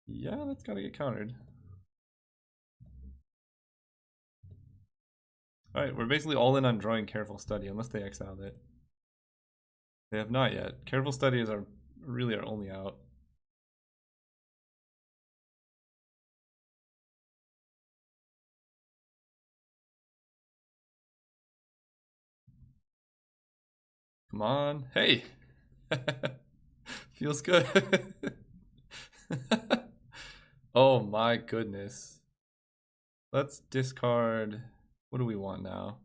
Yeah, that's gotta get countered. Alright, we're basically all in on drawing Careful Study, unless they exiled it. They have not yet. Careful Study is really our only out. Come on. Hey! Feels good. Oh my goodness. Let's discard. What do we want now?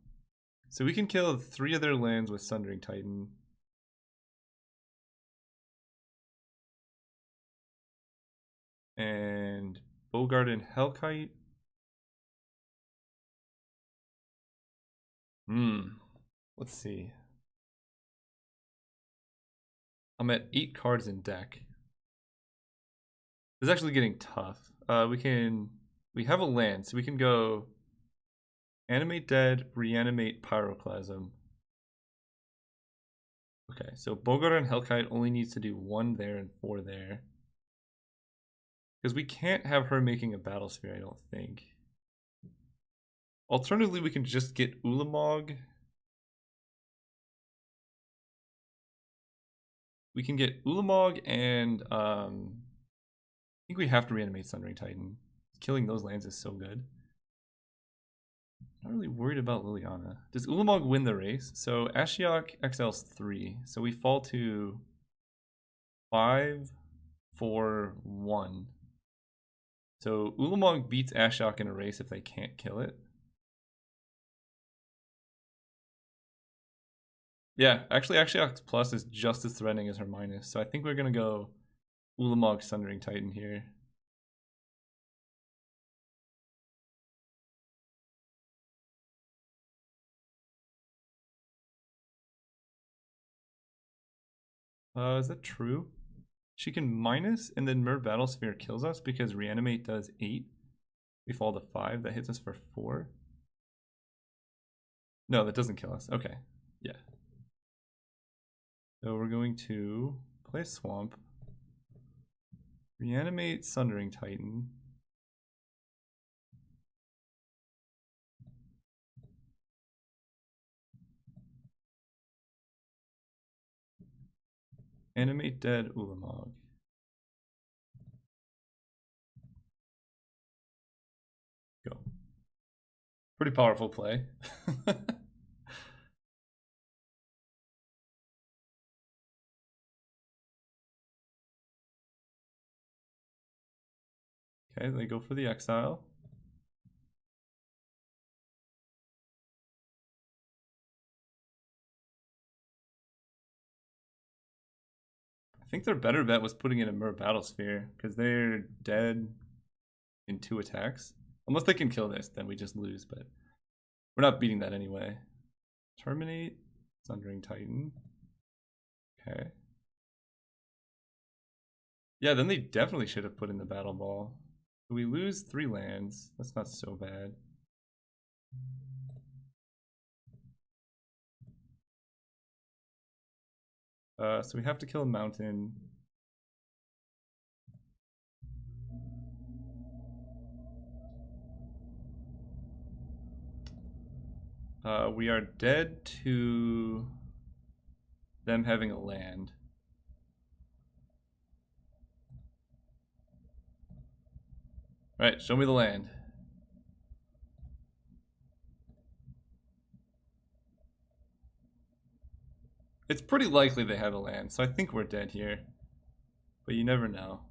So we can kill 3 other lands with Sundering Titan. And Bogart and Hellkite. Let's see. I'm at 8 cards in deck. It's actually getting tough. We have a land, so we can go Animate Dead, Reanimate Pyroclasm. Okay, so Bogart and Hellkite only needs to do 1 there and 4 there. Because we can't have her making a Battle Sphere, I don't think. Alternatively, we can just get Ulamog. We can get Ulamog and I think we have to reanimate Sundering Titan. Killing those lands is so good. Not really worried about Liliana. Does Ulamog win the race? So Ashiok XL's 3. So we fall to 5, 4, 1. So Ulamog beats Ashiok in a race if they can't kill it. Yeah, actually Ashiok's plus is just as threatening as her minus. So I think we're going to go Ulamog Sundering Titan here. Is that true? She can minus and then Mer Battle Sphere kills us because Reanimate does 8. We fall to 5. That hits us for 4. No, that doesn't kill us. Okay. Yeah. So we're going to play Swamp. Reanimate Sundering Titan. Animate Dead Ulamog. Go. Pretty powerful play. Okay, they go for the exile. I think their better bet was putting in a Mer Battle Sphere because they're dead in 2 attacks. Unless they can kill this, then we just lose, but we're not beating that anyway. Terminate, Sundering Titan. Okay. Yeah, then they definitely should have put in the Battle Ball. We lose 3 lands. That's not so bad. So we have to kill a mountain. We are dead to them having a land. Alright, show me the land. It's pretty likely they have a land, so I think we're dead here. But you never know.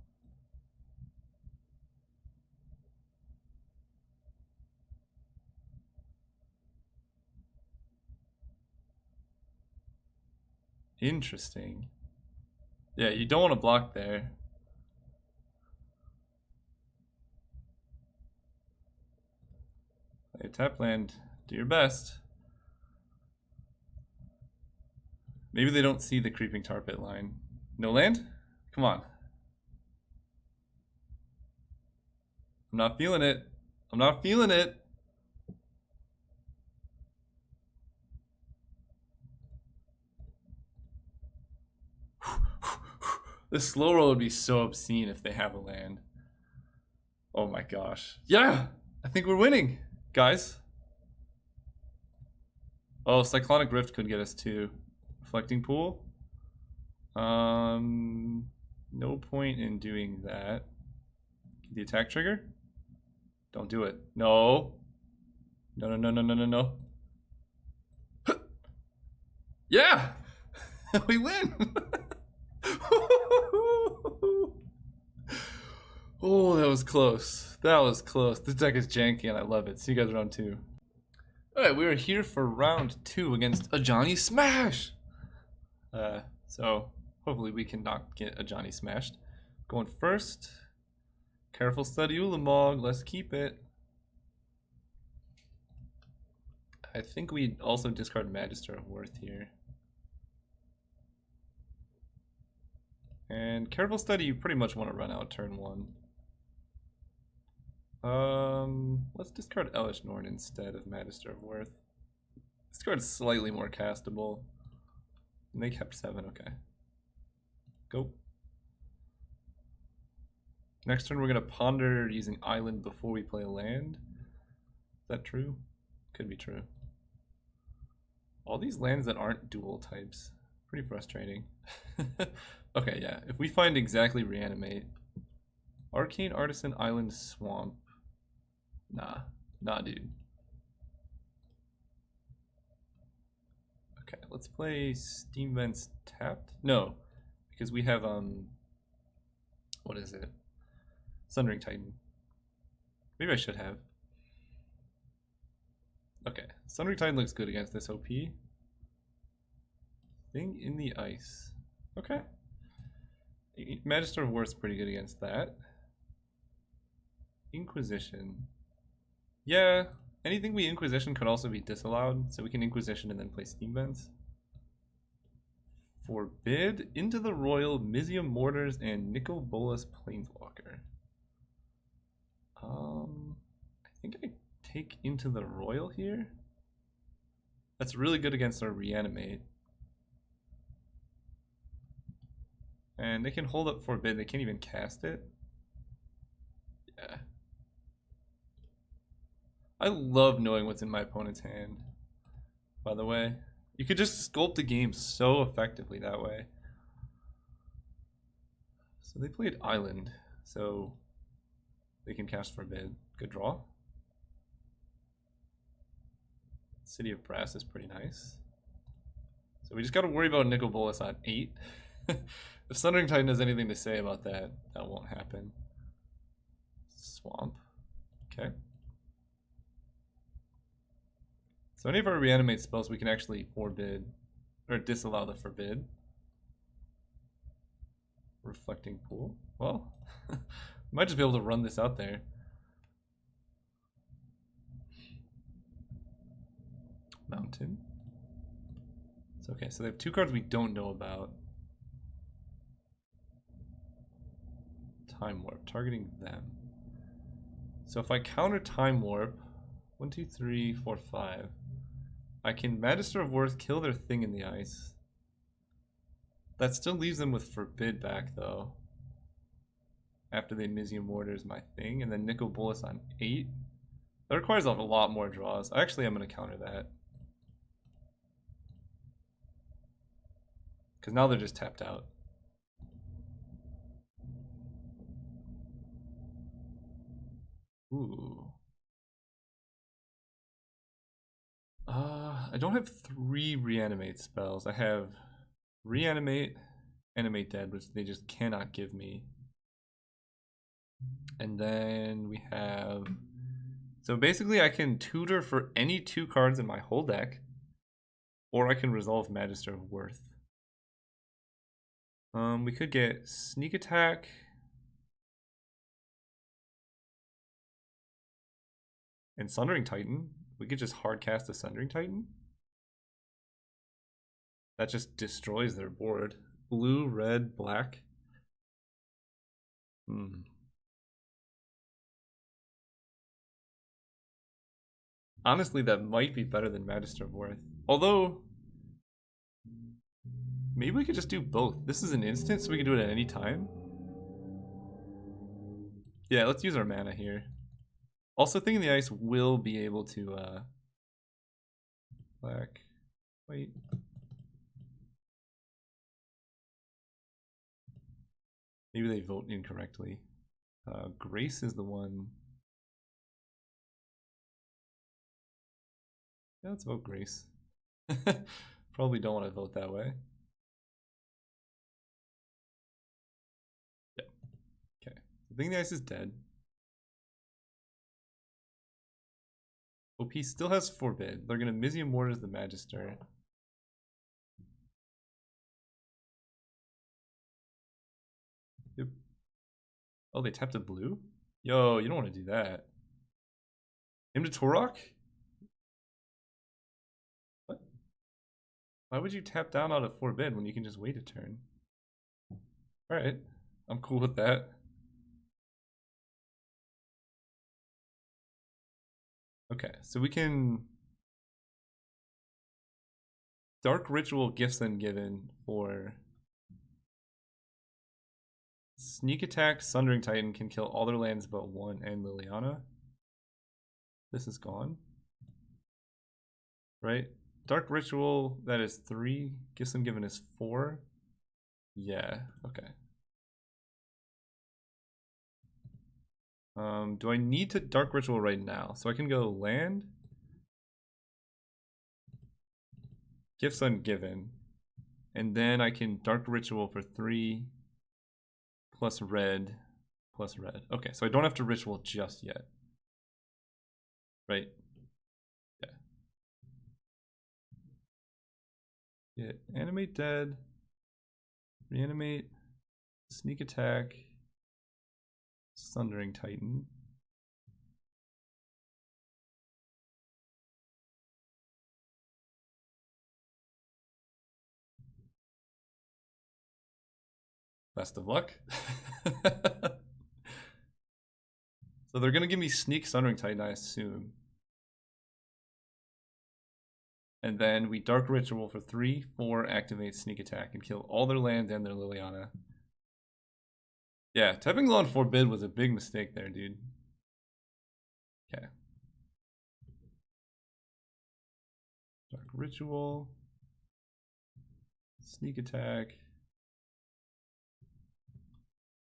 Interesting. Yeah, you don't want to block there. Hey, tap land, do your best. Maybe they don't see the creeping tar pit line. No land? Come on. I'm not feeling it. I'm not feeling it. This slow roll would be so obscene if they have a land. Oh my gosh. Yeah! I think we're winning, guys. Oh, Cyclonic Rift could get us too. Reflecting Pool. No point in doing that. The attack trigger? Don't do it. No. No, no, no, no, no, no, no. Yeah! We win! Oh, that was close. That was close. This deck is janky and I love it. See you guys round 2. Alright, we are here for round 2 against a Johnny Smash! So hopefully we can not get a Johnny smashed. Going first. Careful study Ulamog. Let's keep it. I think we also discard Magister of Worth here. And Careful Study, you pretty much want to run out turn 1. Let's discard Elish Norn instead of Magister of Worth. This card's slightly more castable. And they kept 7, okay. Go. Next turn we're going to ponder using Island before we play a land. Is that true? Could be true. All these lands that aren't dual types. Pretty frustrating. Okay, yeah. If we find exactly Reanimate. Arcane Artisan Island Swamp. Nah. Nah, dude. Okay, let's play Steam Vents tapped. No, because we have, what is it? Sundering Titan. Maybe I should have. Okay, Sundering Titan looks good against this OP. Thing in the Ice. Okay. Magister of Worth's pretty good against that. Inquisition. Yeah, anything we Inquisition could also be disallowed, so we can Inquisition and then play Steam Vents. Forbid, Into the Royal, Mizium Mortars, and Nicol Bolas Planeswalker. I think I take Into the Royal here. That's really good against our Reanimate. And they can hold up Forbid, they can't even cast it. Yeah. I love knowing what's in my opponent's hand, by the way. You could just sculpt the game so effectively that way. So they played Island, so they can cast Forbid. Good draw. City of Brass is pretty nice. So we just gotta worry about Nicol Bolas on 8. If Sundering Titan has anything to say about that, that won't happen. Swamp. Okay. So any of our Reanimate spells we can actually forbid, or disallow the Forbid. Reflecting Pool. Well, might just be able to run this out there. Mountain. It's okay, so they have 2 cards we don't know about. Time Warp, targeting them. So if I counter Time Warp, 1, 2, 3, 4, 5, I can Magister of Worth, kill their thing in the ice. That still leaves them with Forbid back though. After they Mizium Mortars my thing, and then Nickel Bolas on 8. That requires a lot more draws. Actually, I'm going to counter that. Because now they're just tapped out. Ooh. I don't have 3 reanimate spells. I have reanimate, animate dead, which they just cannot give me. And then we have... So basically I can tutor for any 2 cards in my whole deck, or I can resolve Magister of Worth. We could get Sneak Attack. And Sundering Titan. We could just hard cast a Sundering Titan. That just destroys their board. Blue, red, black. Honestly, that might be better than Magister of Worth. Although, maybe we could just do both. This is an instant, so we can do it at any time. Yeah, let's use our mana here. Also, Thing in the Ice will be able to, black, white. Maybe they vote incorrectly. Grace is the one. Yeah, let's vote Grace. Probably don't want to vote that way. Yeah. Okay. The Thing in the Ice is dead. OP still has Forbid. They're gonna Mizium Mortars the Magister. Yep. Oh, they tapped a blue? Yo, you don't want to do that. Him to Torok? What? Why would you tap down out of Forbid when you can just wait a turn? Alright, I'm cool with that. Okay, so we can Dark Ritual Gifts Ungiven for Sneak Attack. Sundering Titan can kill all their lands but 1 and Liliana. This is gone. Right? Dark Ritual, that is 3. Gifts Ungiven is 4. Yeah, okay. Do I need to Dark Ritual right now? So I can go land, Gifts Ungiven, and then I can Dark Ritual for 3 plus red plus red. Okay, so I don't have to Ritual just yet. Right? Yeah. Get Animate Dead, Reanimate, Sneak Attack, Sundering Titan. Best of luck. So they're gonna give me Sneak Sundering Titan, I assume. And then we Dark Ritual for 3, 4, activate Sneak Attack and kill all their lands and their Liliana. Yeah, tapping low on Forbid was a big mistake there, dude. Okay. Dark Ritual. Sneak Attack.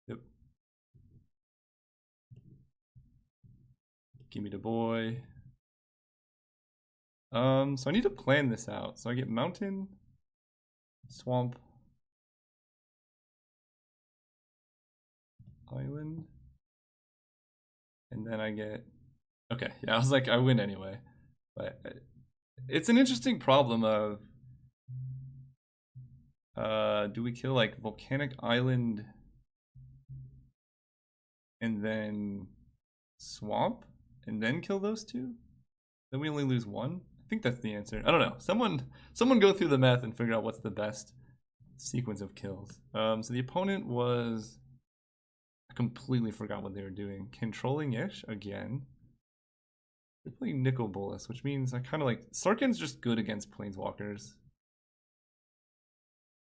Yep. Give me the boy. So I need to plan this out. So I get Mountain, Swamp, Island, and then I get... Okay, yeah, I was like, I win anyway. But it's an interesting problem of... do we kill like Volcanic Island and then Swamp and then kill those 2? Then we only lose 1? think that's the answer. I don't know. Someone go through the math and figure out what's the best sequence of kills. So the opponent was... I completely forgot what they were doing. Controlling-ish again. They're playing Nicol Bolas, which means I kind of like... Sarkhan's just good against Planeswalkers.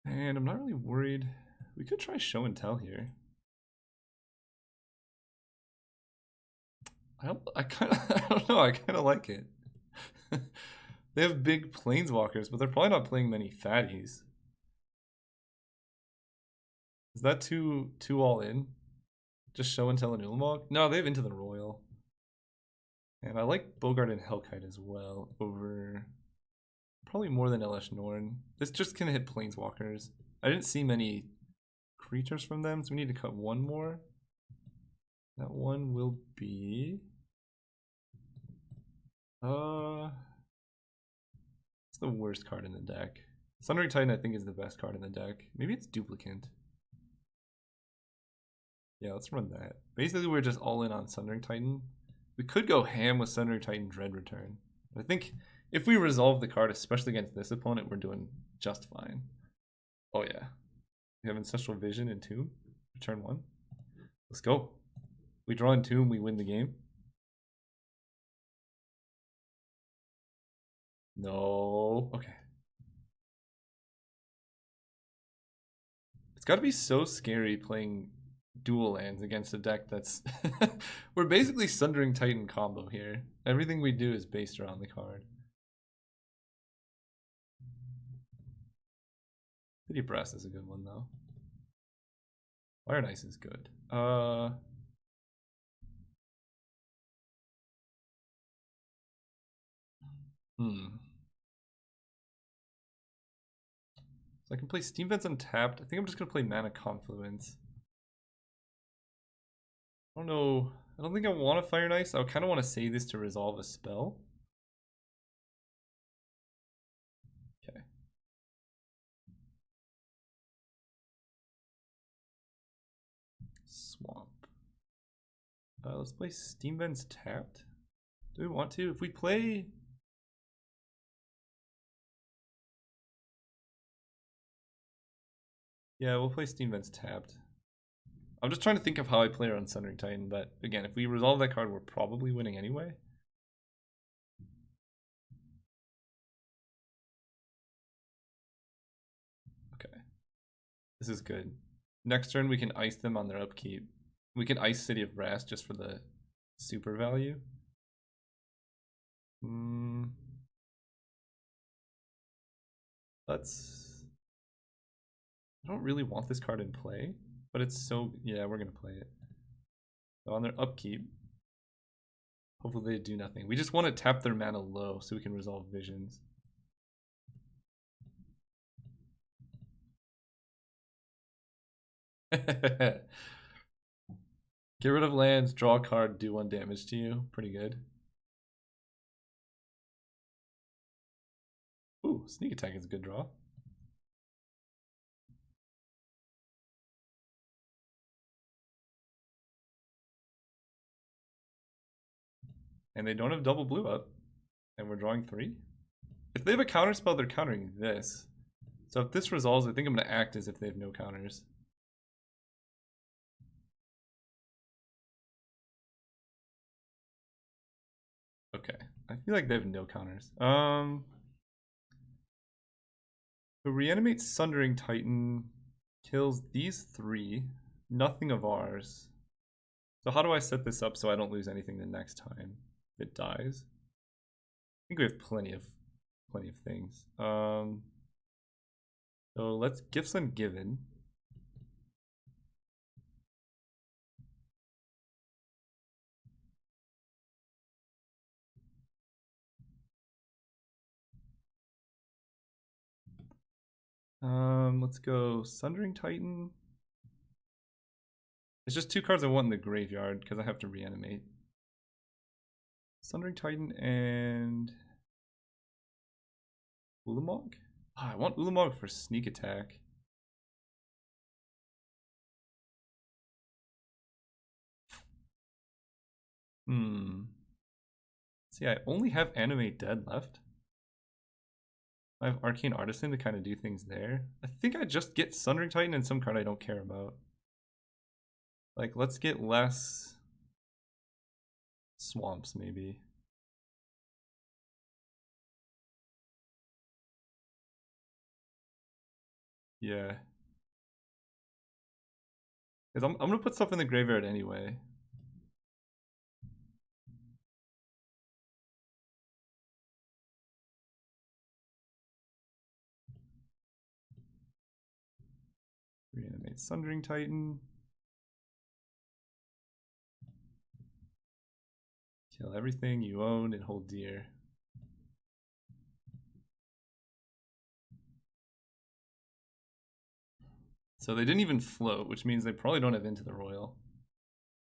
And I'm not really worried. We could try Show and Tell here. I don't know, I kind of like it. They have big Planeswalkers, but they're probably not playing many fatties. Is that too all in? Just Show and Tell and Ulamog? No, they have Into the Royal. And I like Bogart and Hellkite as well over... Probably more than LS Norn. This just can hit Planeswalkers. I didn't see many creatures from them, so we need to cut one more. That one will be... It's the worst card in the deck. Sundering Titan I think is the best card in the deck. Maybe it's Duplicant. Yeah, let's run that. Basically we're just all in on Sundering Titan. We could go ham with Sundering Titan Dread Return. But I think if we resolve the card, especially against this opponent, we're doing just fine. Oh yeah. We have Ancestral Vision and Tomb for turn 1. Let's go. We draw in Tomb, we win the game. No. Okay. It's got to be so scary playing dual lands against a deck that's... We're basically Sundering Titan combo here. Everything we do is based around the card. City Brass is a good one though. Fire and Ice is good. So I can play Steam Vents untapped. I think I'm just gonna play Mana Confluence. I don't know. I don't think I want to Fire and Ice. I kind of want to say this to resolve a spell. Okay. Swamp. Let's play Steam Vents tapped. Do we want to? If we play... Yeah, we'll play Steam Vents tapped. I'm just trying to think of how I play around Sundering Titan, but again, if we resolve that card, we're probably winning anyway. Okay. This is good. Next turn, we can ice them on their upkeep. We can ice City of Brass just for the super value. Let's... I don't really want this card in play, but it's so... Yeah, we're going to play it. So on their upkeep, hopefully they do nothing. We just want to tap their mana low so we can resolve visions. Get rid of lands, draw a card, do 1 damage to you. Pretty good. Ooh, Sneak Attack is a good draw. And they don't have double blue up. And we're drawing 3. If they have a counter spell, they're countering this. So if this resolves, I think I'm going to act as if they have no counters. Okay, I feel like they have no counters. So reanimate Sundering Titan kills these 3. Nothing of ours. So how do I set this up so I don't lose anything the next time it dies? I think we have plenty of things. So let's Gifts Ungiven. Let's go Sundering Titan. It's just 2 cards I want in the graveyard because I have to reanimate. Sundering Titan and Ulamog? Oh, I want Ulamog for Sneak Attack. See, I only have Animate Dead left. I have Arcane Artisan to kind of do things there. I think I just get Sundering Titan and some card I don't care about. Like, let's get less swamps, maybe. Yeah. Because I'm going to put stuff in the graveyard anyway. Reanimate Sundering Titan. Kill everything you own and hold dear. So they didn't even float, which means they probably don't have Into the Royal.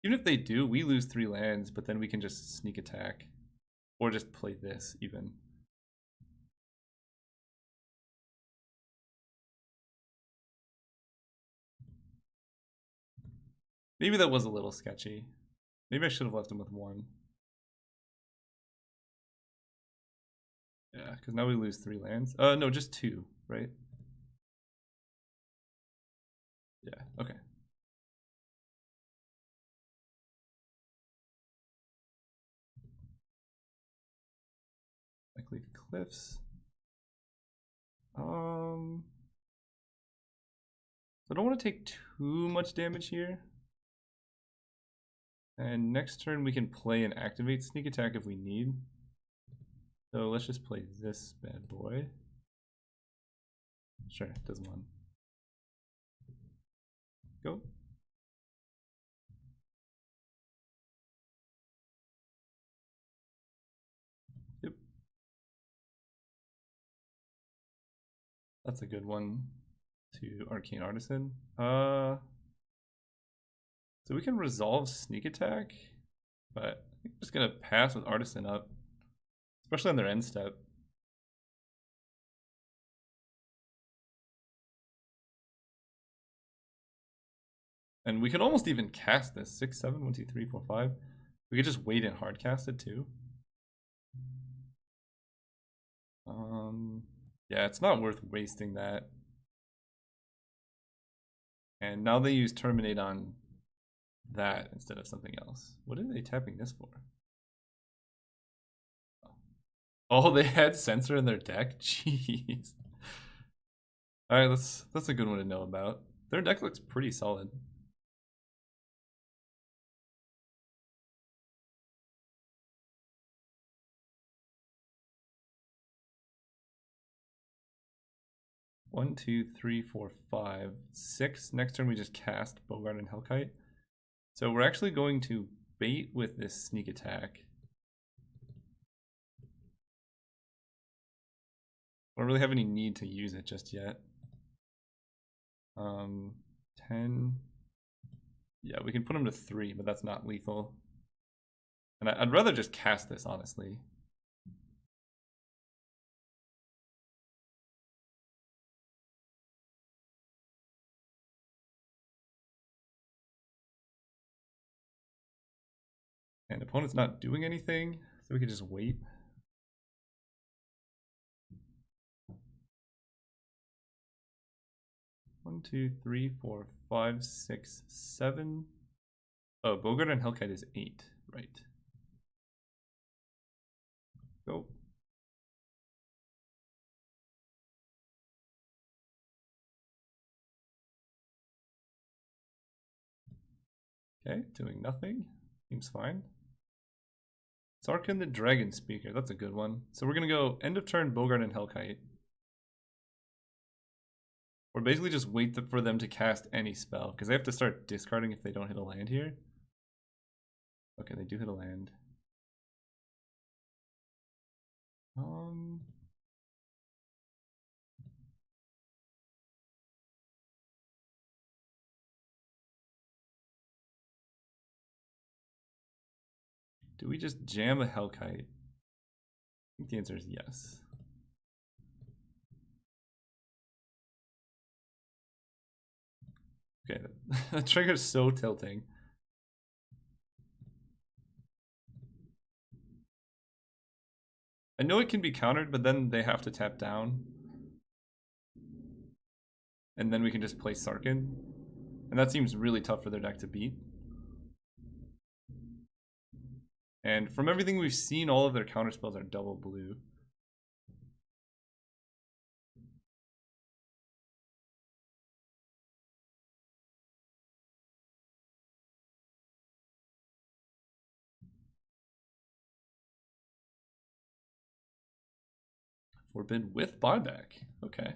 Even if they do, we lose 3 lands, but then we can just sneak attack. Or just play this, even. Maybe that was a little sketchy. Maybe I should have left him with 1. Yeah, because now we lose 3 lands. No, just 2, right? Yeah, okay. Likely Cliffs. I don't want to take too much damage here. And next turn we can play and activate Sneak Attack if we need. So let's just play this bad boy. Sure, does 1. Go. Yep. That's a good one to Arcane Artisan. So we can resolve Sneak Attack, but I think I'm just gonna pass with Artisan up, especially on their end step. And we could almost even cast this 6, 7, 1, 2, 3, 4, 5. We could just wait and hard cast it too. Yeah, it's not worth wasting that. And now they use Terminate on that instead of something else. What are they tapping this for? Oh, they had Censor in their deck? Jeez. Alright, that's a good one to know about. Their deck looks pretty solid. One, two, three, four, five, 6. Next turn we just cast Bogart and Hellkite. So we're actually going to bait with this Sneak Attack. I don't really have any need to use it just yet. 10. Yeah, we can put him to 3, but that's not lethal. And I'd rather just cast this, honestly. And opponent's not doing anything, so we could just wait. One, two, three, four, 5, 6, 7. Oh, Bogart and Hellkite is 8, right. Go. Okay, doing nothing. Seems fine. Sarkin the Dragon Speaker, that's a good one. So we're gonna go end of turn Bogart and Hellkite. Or basically just wait for them to cast any spell, because they have to start discarding if they don't hit a land here. Okay, they do hit a land. Do we just jam a Hellkite? I think the answer is yes. Okay, the trigger's so tilting. I know it can be countered, but then they have to tap down. and then we can just play Sarkin. And that seems really tough for their deck to beat. And from everything we've seen, all of their counterspells are double blue. Forbid with buyback. Okay.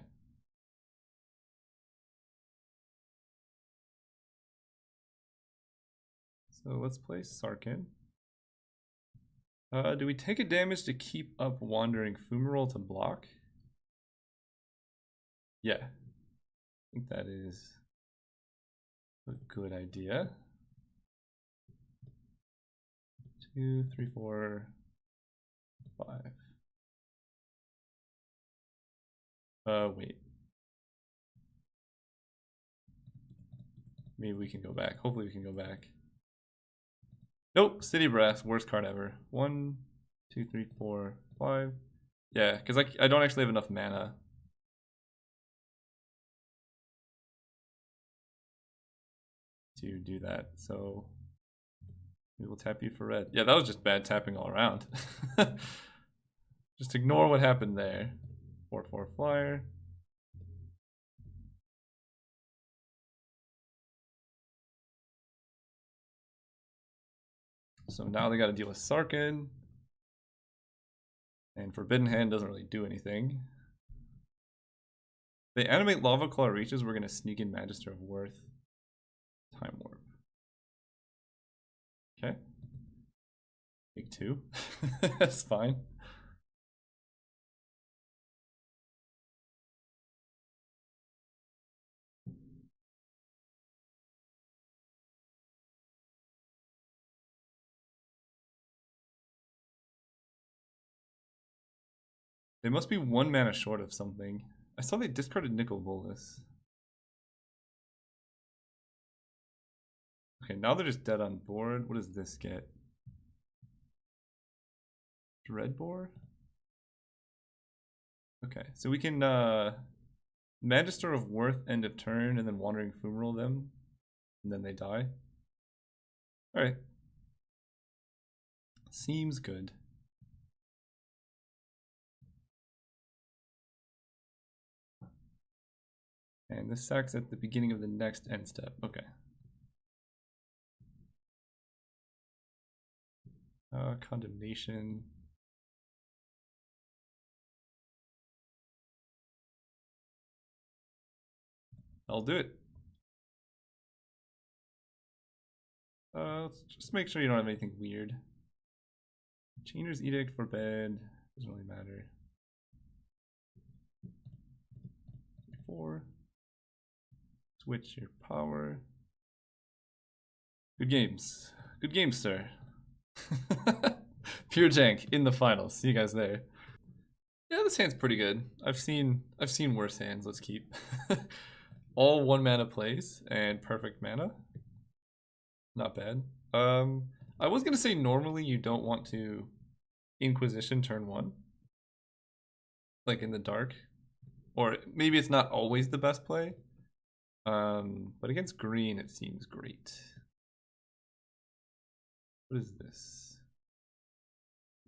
So let's play Sarkin. Do we take a damage to keep up Wandering Fumarole to block? Yeah. I think that is a good idea. 2, 3, 4, 5. Wait. Maybe we can go back. Hopefully we can go back. Nope, City Brass, worst card ever. 1, 2, 3, 4, 5. Yeah, because I don't actually have enough mana. To do that, so we will tap you for red. Yeah, that was just bad tapping all around. Just ignore what happened there. 4/4 flyer. So now they got to deal with Sarkin. And Forbidden Hand doesn't really do anything. They animate Lava Claw Reaches, we're going to sneak in Magister of Worth. Time Warp. Okay. Take 2. That's fine. They must be 1 mana short of something. I saw they discarded Nicol Bolas. Okay, now they're just dead on board. What does this get? Dreadbore? Okay, so we can Magister of Worth end of turn and then Wandering Fumarole them. And then they die. Alright. Seems good. And this sacks at the beginning of the next end step. Okay. Condemnation. I'll do it. Let's just make sure you don't have anything weird. Chainer's Edict, Forbid. Doesn't really matter. 4. Switch your power. Good games. Good games, sir. Pure jank in the finals. See you guys there. Yeah, this hand's pretty good. I've seen worse hands. Let's keep. All 1 mana plays and perfect mana. Not bad. I was gonna say normally you don't want to Inquisition turn 1. Like in the dark. Or maybe it's not always the best play. But against green it seems great. What is this?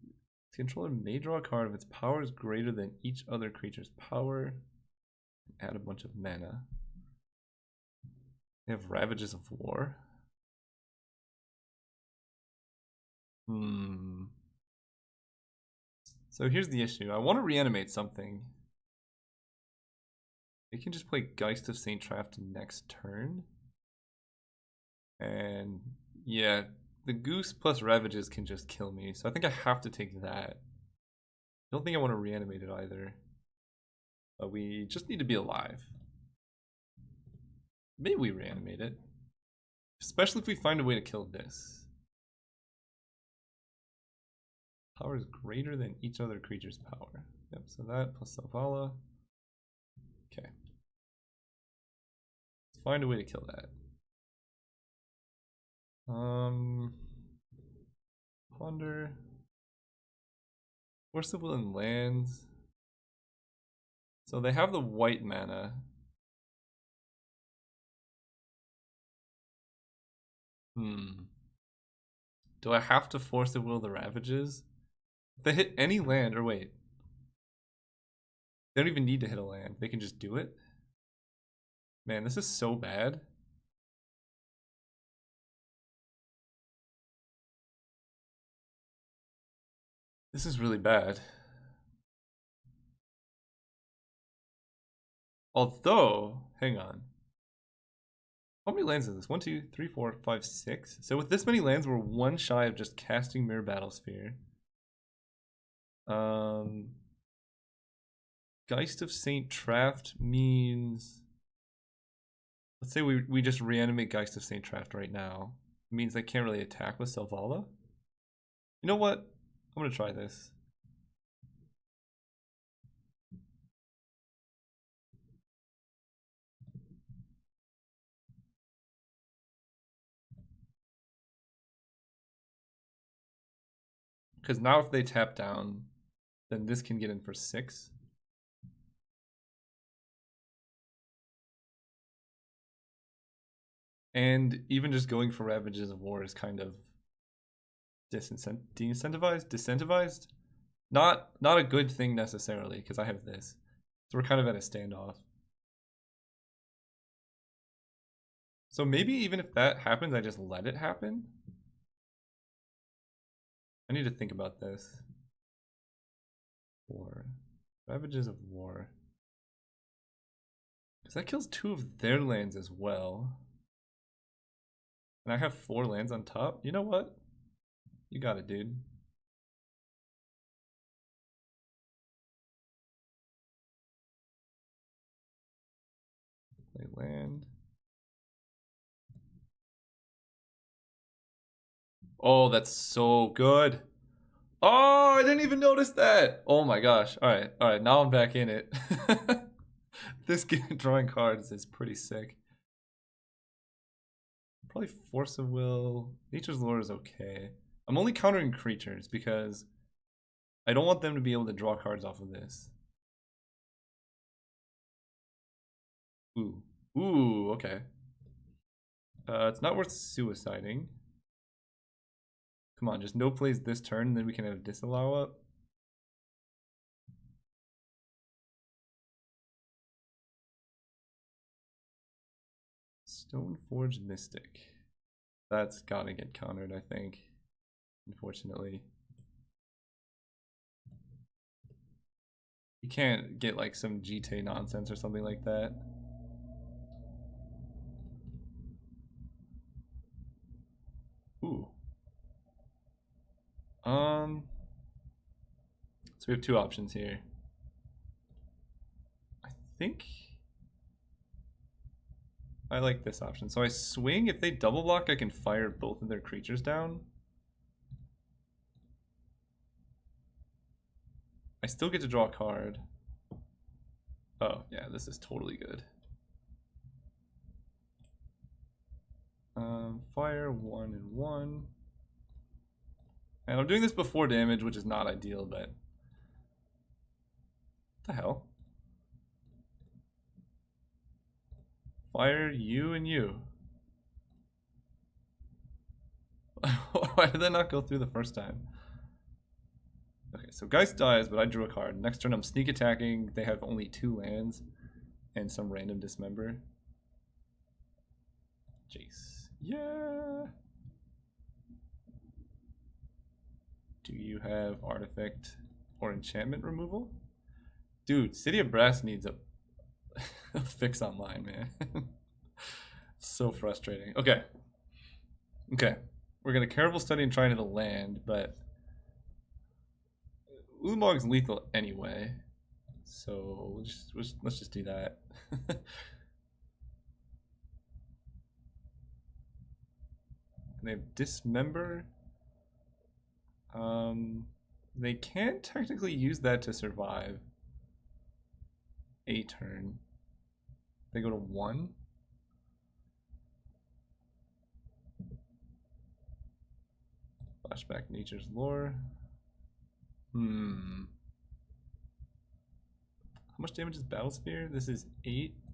The controller may draw a card if its power is greater than each other creature's power. Add a bunch of mana. They have Ravages of War. So here's the issue. I want to reanimate something. They can just play Geist of St. Traft next turn. And yeah, the Goose plus Ravages can just kill me. So I think I have to take that. I don't think I want to reanimate it either. But we just need to be alive. Maybe we reanimate it. Especially if we find a way to kill this. Power is greater than each other creature's power. Yep, so that plus Selvala. Okay. Let's find a way to kill that. Ponder. Force of Will and lands. So they have the white mana. Hmm. Do I have to force the Will of the Ravages? If they hit any land, or wait. They don't even need to hit a land. They can just do it? Man, this is so bad. This is really bad. Although, hang on. How many lands is this? 1, 2, 3, 4, 5, 6. So with this many lands, we're one shy of just casting Mirror Battlesphere. Geist of Saint Traft means... Let's say we just reanimate Geist of Saint Traft right now. It means they can't really attack with Selvala. You know what? I'm gonna try this. Because now if they tap down, then this can get in for 6. And even just going for Ravages of War is kind of disincentivized? Not a good thing necessarily, because I have this. So we're kind of at a standoff. So maybe even if that happens, I just let it happen? I need to think about this. War. Ravages of War. Because that kills 2 of their lands as well. And I have 4 lands on top. You know what? You got it, dude. Play land. Oh, that's so good. Oh, I didn't even notice that. Oh my gosh. All right. Now I'm back in it. This game drawing cards is pretty sick. Probably Force of Will. Nature's Lore is okay. I'm only countering creatures because I don't want them to be able to draw cards off of this. Ooh. Ooh, okay. It's not worth suiciding. Come on, just no plays this turn, and then we can have disallow up. Stoneforge Mystic. That's gotta get countered, I think. Unfortunately. You can't get like some GT nonsense or something like that. Ooh. So we have 2 options here. I think I like this option. So I swing. If they double block, I can fire both of their creatures down. I still get to draw a card. Oh, yeah, this is totally good. Fire 1 and 1. And I'm doing this before damage, which is not ideal, but... What the hell? Fire you and you. Why did that not go through the first time? Okay, so Geist dies, but I drew a card. Next turn I'm sneak attacking. They have only 2 lands and some random dismember. Jace. Yeah. Do you have artifact or enchantment removal? Dude, City of Brass needs a fix online, man. So frustrating. Okay. We're gonna careful study and try into the land, but Ulamog's lethal anyway. So let's just do that. They have dismember. They can't technically use that to survive a turn. They go to 1. Flashback Nature's Lore. How much damage is Battlesphere? This is 8. I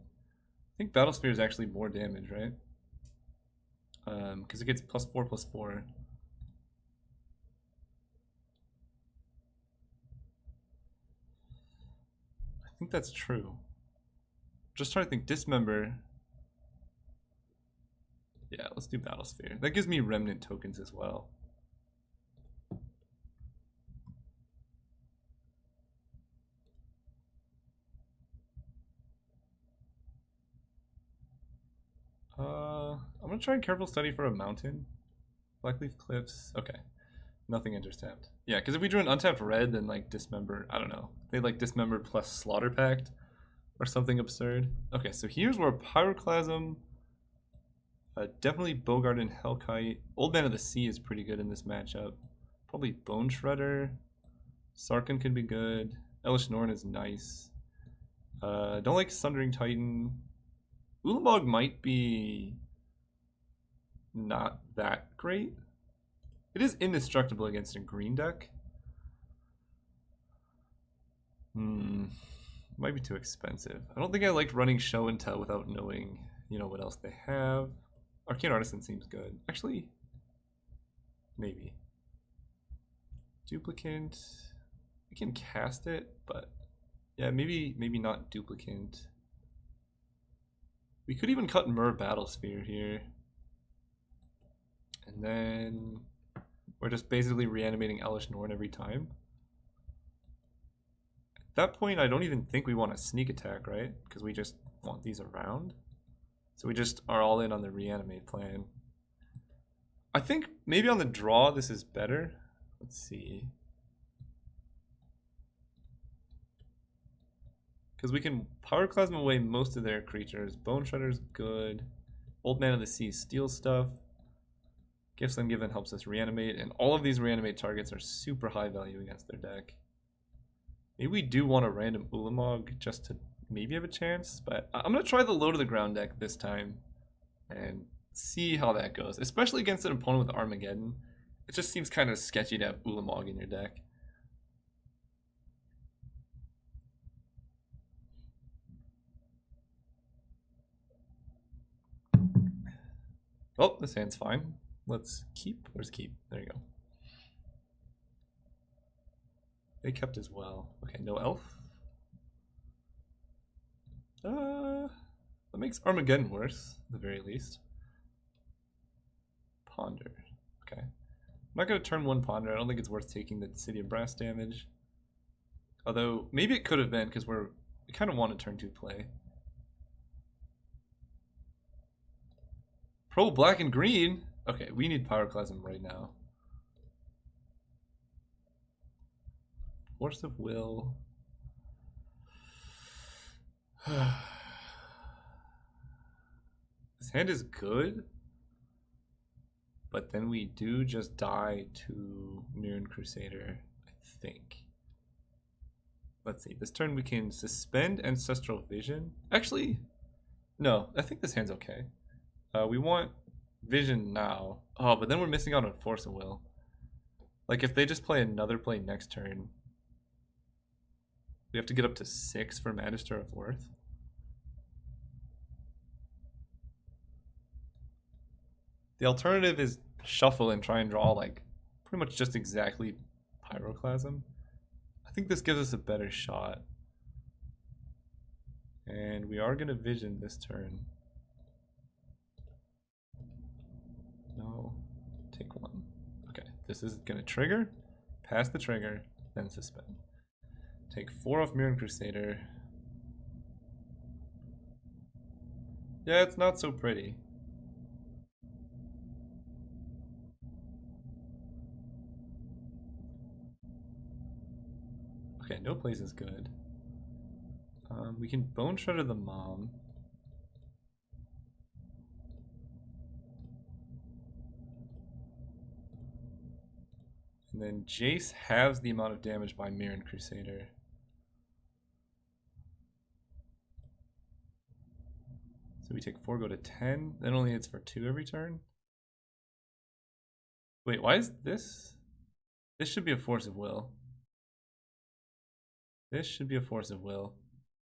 think Battlesphere is actually more damage, right? Because it gets +4/+4. I think that's true. Just trying to think. Dismember. Yeah, let's do Battlesphere. That gives me remnant tokens as well. I'm gonna try and careful study for a mountain. Blackleaf Cliffs. Okay. Nothing enters tapped. Yeah, because if we drew an untapped red, then like Dismember, I don't know. They like Dismember plus Slaughter Pact or something absurd. Okay, so here's where Pyroclasm, definitely Bogart and Hellkite. Old Man of the Sea is pretty good in this matchup. Probably Bone Shredder. Sarkhan could be good. Elish Norn is nice. Don't like Sundering Titan. Ulamog might be not that great. It is indestructible against a green deck. Might be too expensive. I don't think I liked running Show and Tell without knowing, what else they have. Arcane Artisan seems good. Actually, maybe. Duplicant. I can cast it, but yeah, maybe not Duplicant. We could even cut Myr Battlesphere here. And then we're just basically reanimating Elish Norn every time. At that point, I don't even think we want a sneak attack, right? Because we just want these around. So we just are all in on the reanimate plan. I think maybe on the draw this is better. Let's see. Because we can Pyroclasm away most of their creatures. Bone Shredder's good. Old Man of the Sea steals stuff. Gifts Ungiven helps us reanimate. And all of these reanimate targets are super high value against their deck. Maybe we do want a random Ulamog just to maybe have a chance. But I'm going to try the low to the ground deck this time. And see how that goes. Especially against an opponent with Armageddon. It just seems kind of sketchy to have Ulamog in your deck. Oh, this hand's fine. Let's keep. Where's keep? There you go. They kept as well. Okay, no elf. That makes Armageddon worse, at the very least. Ponder. Okay. I'm not going to turn one Ponder. I don't think it's worth taking the City of Brass damage. Although, maybe it could have been, because we kind of want to turn 2 play. Pro black and green? Okay, we need Pyroclasm right now. Force of Will. This hand is good. But then we do just die to Mirren Crusader, I think. Let's see. This turn we can suspend Ancestral Vision. Actually, no. I think this hand's okay. We want Vision now. Oh, but then we're missing out on Force of Will. Like, if they just play another play next turn, we have to get up to 6 for Magister of Worth. The alternative is shuffle and try and draw, like, pretty much just exactly Pyroclasm. I think this gives us a better shot. And we are going to Vision this turn. No. Take 1. Okay, this is going to trigger. Pass the trigger, then suspend. Take 4 off Mirren Crusader. Yeah, it's not so pretty. Okay, no place is good. We can Bone Shredder the Mom. And then Jace halves the amount of damage by Mirren Crusader. So we take 4, go to 10. Then only hits for 2 every turn. Wait, why is this? This should be a Force of Will. This should be a Force of Will.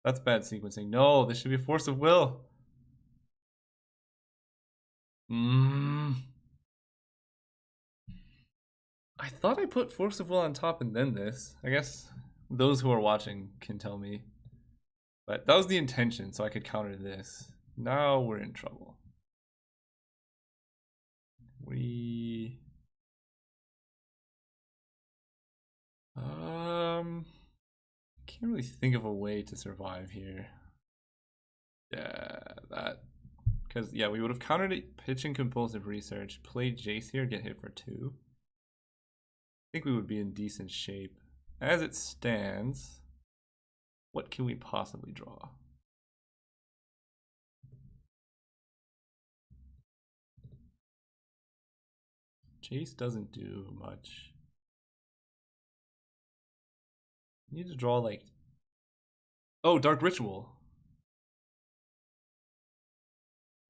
That's bad sequencing. No, this should be a Force of Will. I thought I put Force of Will on top and then this. I guess those who are watching can tell me. But that was the intention, so I could counter this. Now we're in trouble. We... Can't really think of a way to survive here. Yeah, that... Because, yeah, we would have countered it, pitching compulsive research, played Jace here, get hit for 2. I think we would be in decent shape. As it stands, what can we possibly draw? Jace doesn't do much. We need to draw like... Oh, Dark Ritual.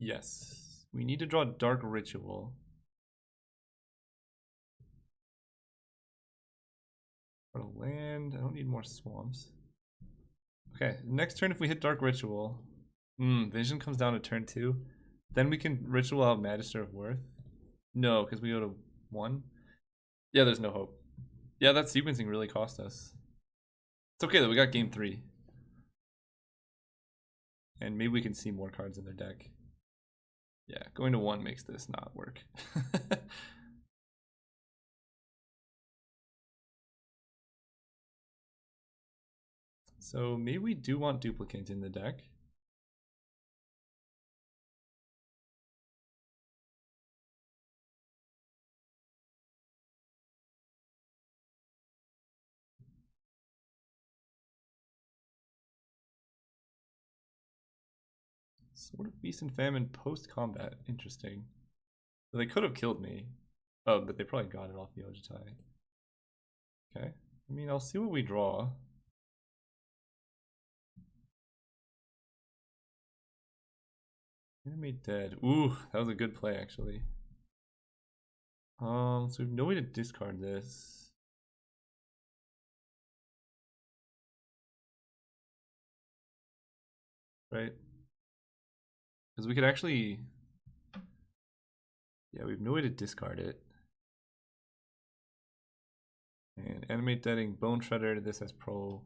Yes. We need to draw Dark Ritual. Got a land. I don't need more swamps. Okay, next turn if we hit Dark Ritual. Vision comes down to turn 2. Then we can Ritual out Magister of Worth. No, because we go to 1. Yeah, there's no hope. Yeah, that sequencing really cost us. It's okay though, we got game 3. And maybe we can see more cards in their deck. Yeah, going to 1 makes this not work. So maybe we do want Duplicant in the deck. Sort of Feast and Famine post-combat. Interesting. So they could have killed me. Oh, but they probably got it off the Ojitai. Okay. I mean, I'll see what we draw. Enemy dead. Ooh, that was a good play, actually. So we have no way to discard this. Right? Because we could actually... Yeah, we have no way to discard it. And animate deading, Bone Shredder, this has pro.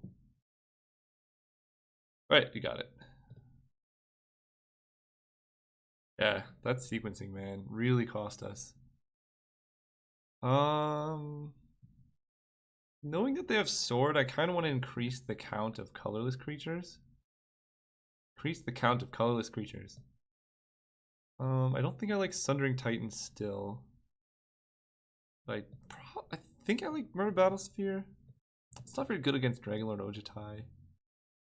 Right, you got it. Yeah, that sequencing, man, really cost us. Knowing that they have sword, I kind of want to increase the count of colorless creatures. Increase the count of colorless creatures. I don't think I like Sundering Titan still. I think I like Murder Battlesphere. It's not very good against Dragonlord Ojitai.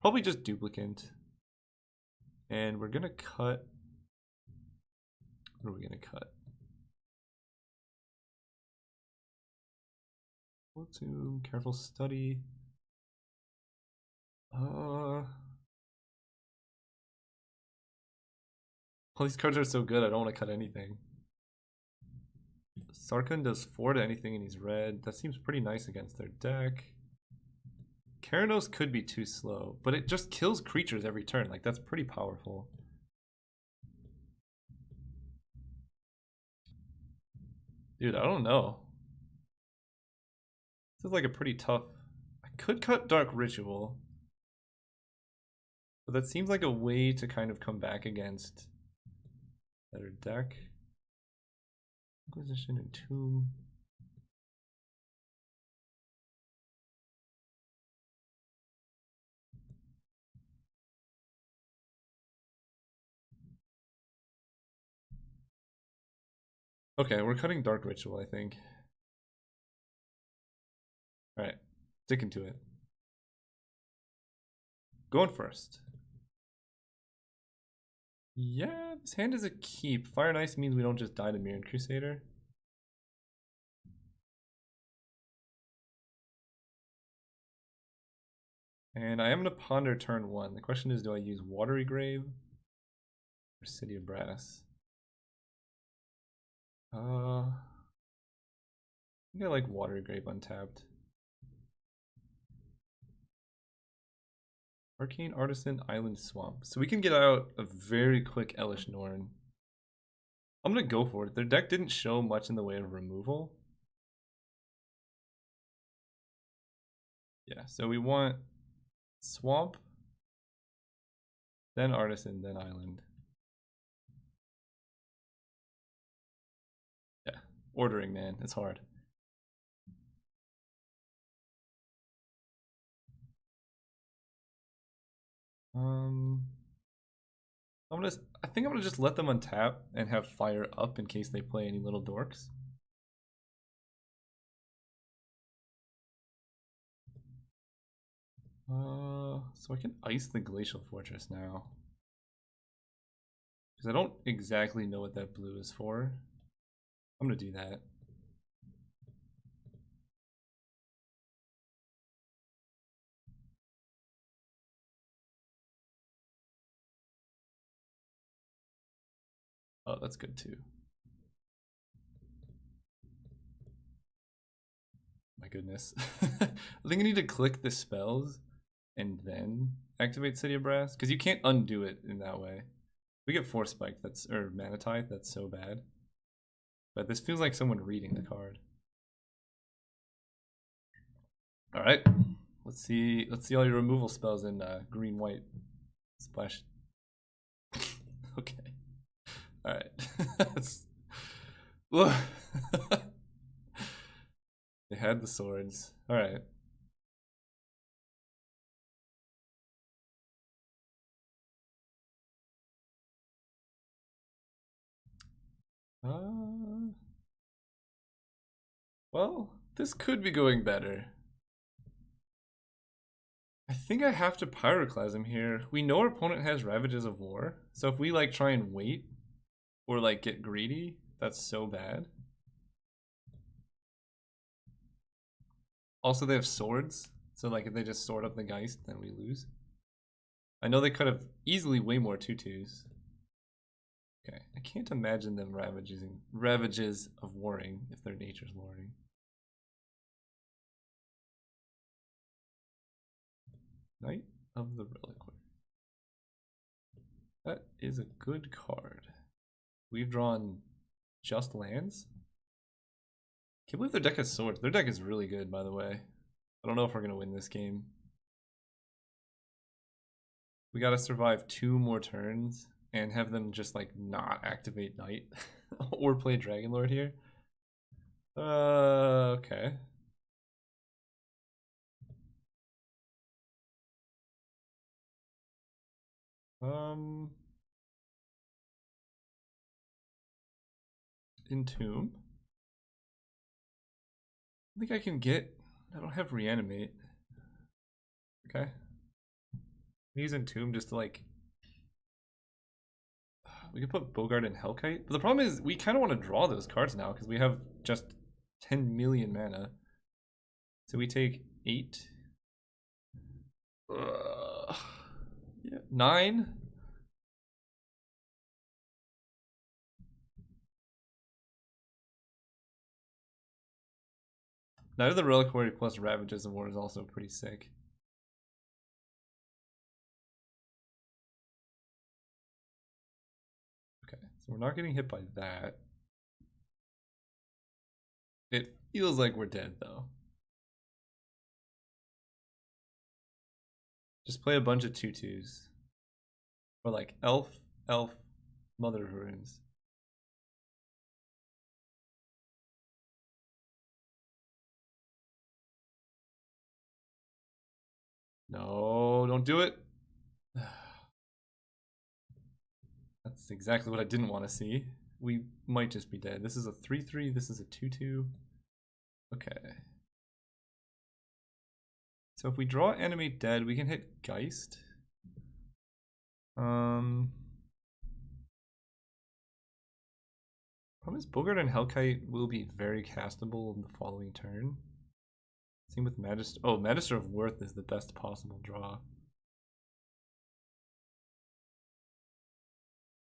Probably just Duplicant. And we're gonna cut. What are we gonna cut? Tomb, Careful Study. All these cards are so good, I don't want to cut anything. Sarkhan does 4 to anything and he's red. That seems pretty nice against their deck. Keranos could be too slow, but it just kills creatures every turn. Like, that's pretty powerful. Dude, I don't know. This is like a pretty tough... I could cut Dark Ritual. But that seems like a way to kind of come back against better deck. Inquisition and Tomb. Okay, we're cutting Dark Ritual, I think. Alright, sticking to it. Going first. Yeah, this hand is a keep. Fire and Ice means we don't just die to Mirran Crusader. And I am going to ponder turn 1. The question is, do I use Watery Grave or City of Brass? I think I like Watery Grave untapped. Arcane Artisan, Island Swamp. So we can get out a very quick Elish Norn. I'm gonna go for it. Their deck didn't show much in the way of removal. Yeah, so we want Swamp, then Artisan, then Island. Yeah, ordering, man, it's hard. I think I'm gonna just let them untap and have fire up in case they play any little dorks. So I can ice the Glacial Fortress now. Because I don't exactly know what that blue is for. I'm gonna do that. Oh, that's good too. My goodness. I think I need to click the spells and then activate City of Brass. Because you can't undo it in that way. We get Force Spike, or Mana Tithe, that's so bad. But this feels like someone reading the card. Alright. Let's see all your removal spells in green white. Splash. Okay. Alright. They had the swords. Alright. Well, this could be going better. I think I have to Pyroclasm here. We know our opponent has Ravages of War, so if we like try and wait or like get greedy, that's so bad. Also, they have swords, so like if they just sword up the Geist, then we lose. I know they could have easily way more 2/2s. Okay, I can't imagine them Ravages of Warring if their nature's luring. Knight of the Reliquary. That is a good card. We've drawn just lands? Can't believe their deck has swords. Their deck is really good, by the way. I don't know if we're gonna win this game. We gotta survive 2 more turns and have them just like not activate Knight or play Dragon Lord here. Okay. Entomb. I think I can get. I don't have reanimate. Okay. Use Entomb just to like. We can put Bogart and Hellkite. But the problem is we kind of want to draw those cards now because we have just 10 million mana. So we take 8. Yeah, 9. Night of the Reliquary plus Ravages of War is also pretty sick. Okay, so we're not getting hit by that. It feels like we're dead though. Just play a bunch of 2/2s. Or like Elf, Mother of Runes. No, don't do it. That's exactly what I didn't want to see. We might just be dead. This is a 3/3, this is a 2/2. Okay. So if we draw Animate Dead, we can hit Geist. Problem is Bogart and Hellkite will be very castable in the following turn. Same with Magister. Oh, Magister of Worth is the best possible draw.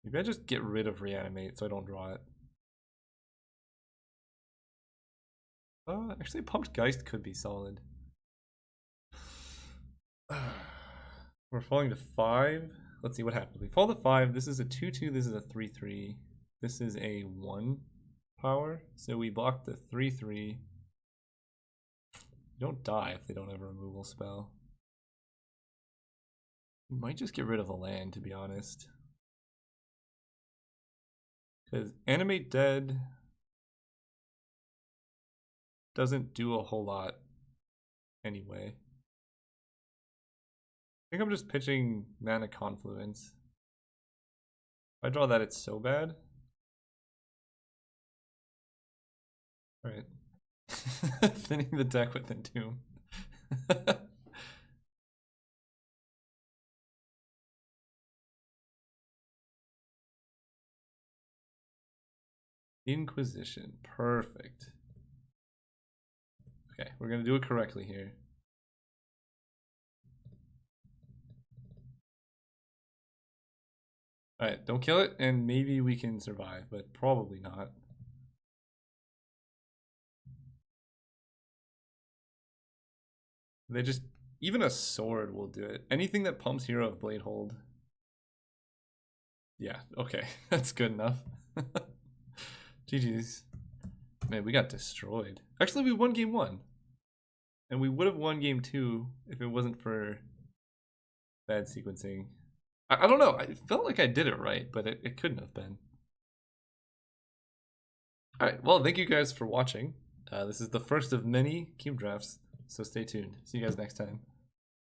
Maybe I just get rid of Reanimate so I don't draw it. Actually, Pumped Geist could be solid. We're falling to 5. Let's see what happens. We fall to 5. This is a 2/2. This is a 3/3. This is a 1 power, so we block the 3/3. You don't die if they don't have a removal spell. We might just get rid of a land, to be honest. Because Animate Dead doesn't do a whole lot anyway. I think I'm just pitching Mana Confluence. If I draw that, it's so bad. Alright. Thinning the deck with Entomb. Inquisition. Perfect. Okay, we're going to do it correctly here. Alright, don't kill it, and maybe we can survive, but probably not. They just... Even a sword will do it. Anything that pumps Hero of Bladehold. Yeah, okay. That's good enough. GG's. Man, we got destroyed. Actually, we won game 1. And we would have won game 2 if it wasn't for bad sequencing. I don't know. I felt like I did it right, but it couldn't have been. Alright, well, thank you guys for watching. This is the first of many cube drafts, so stay tuned. See you guys next time.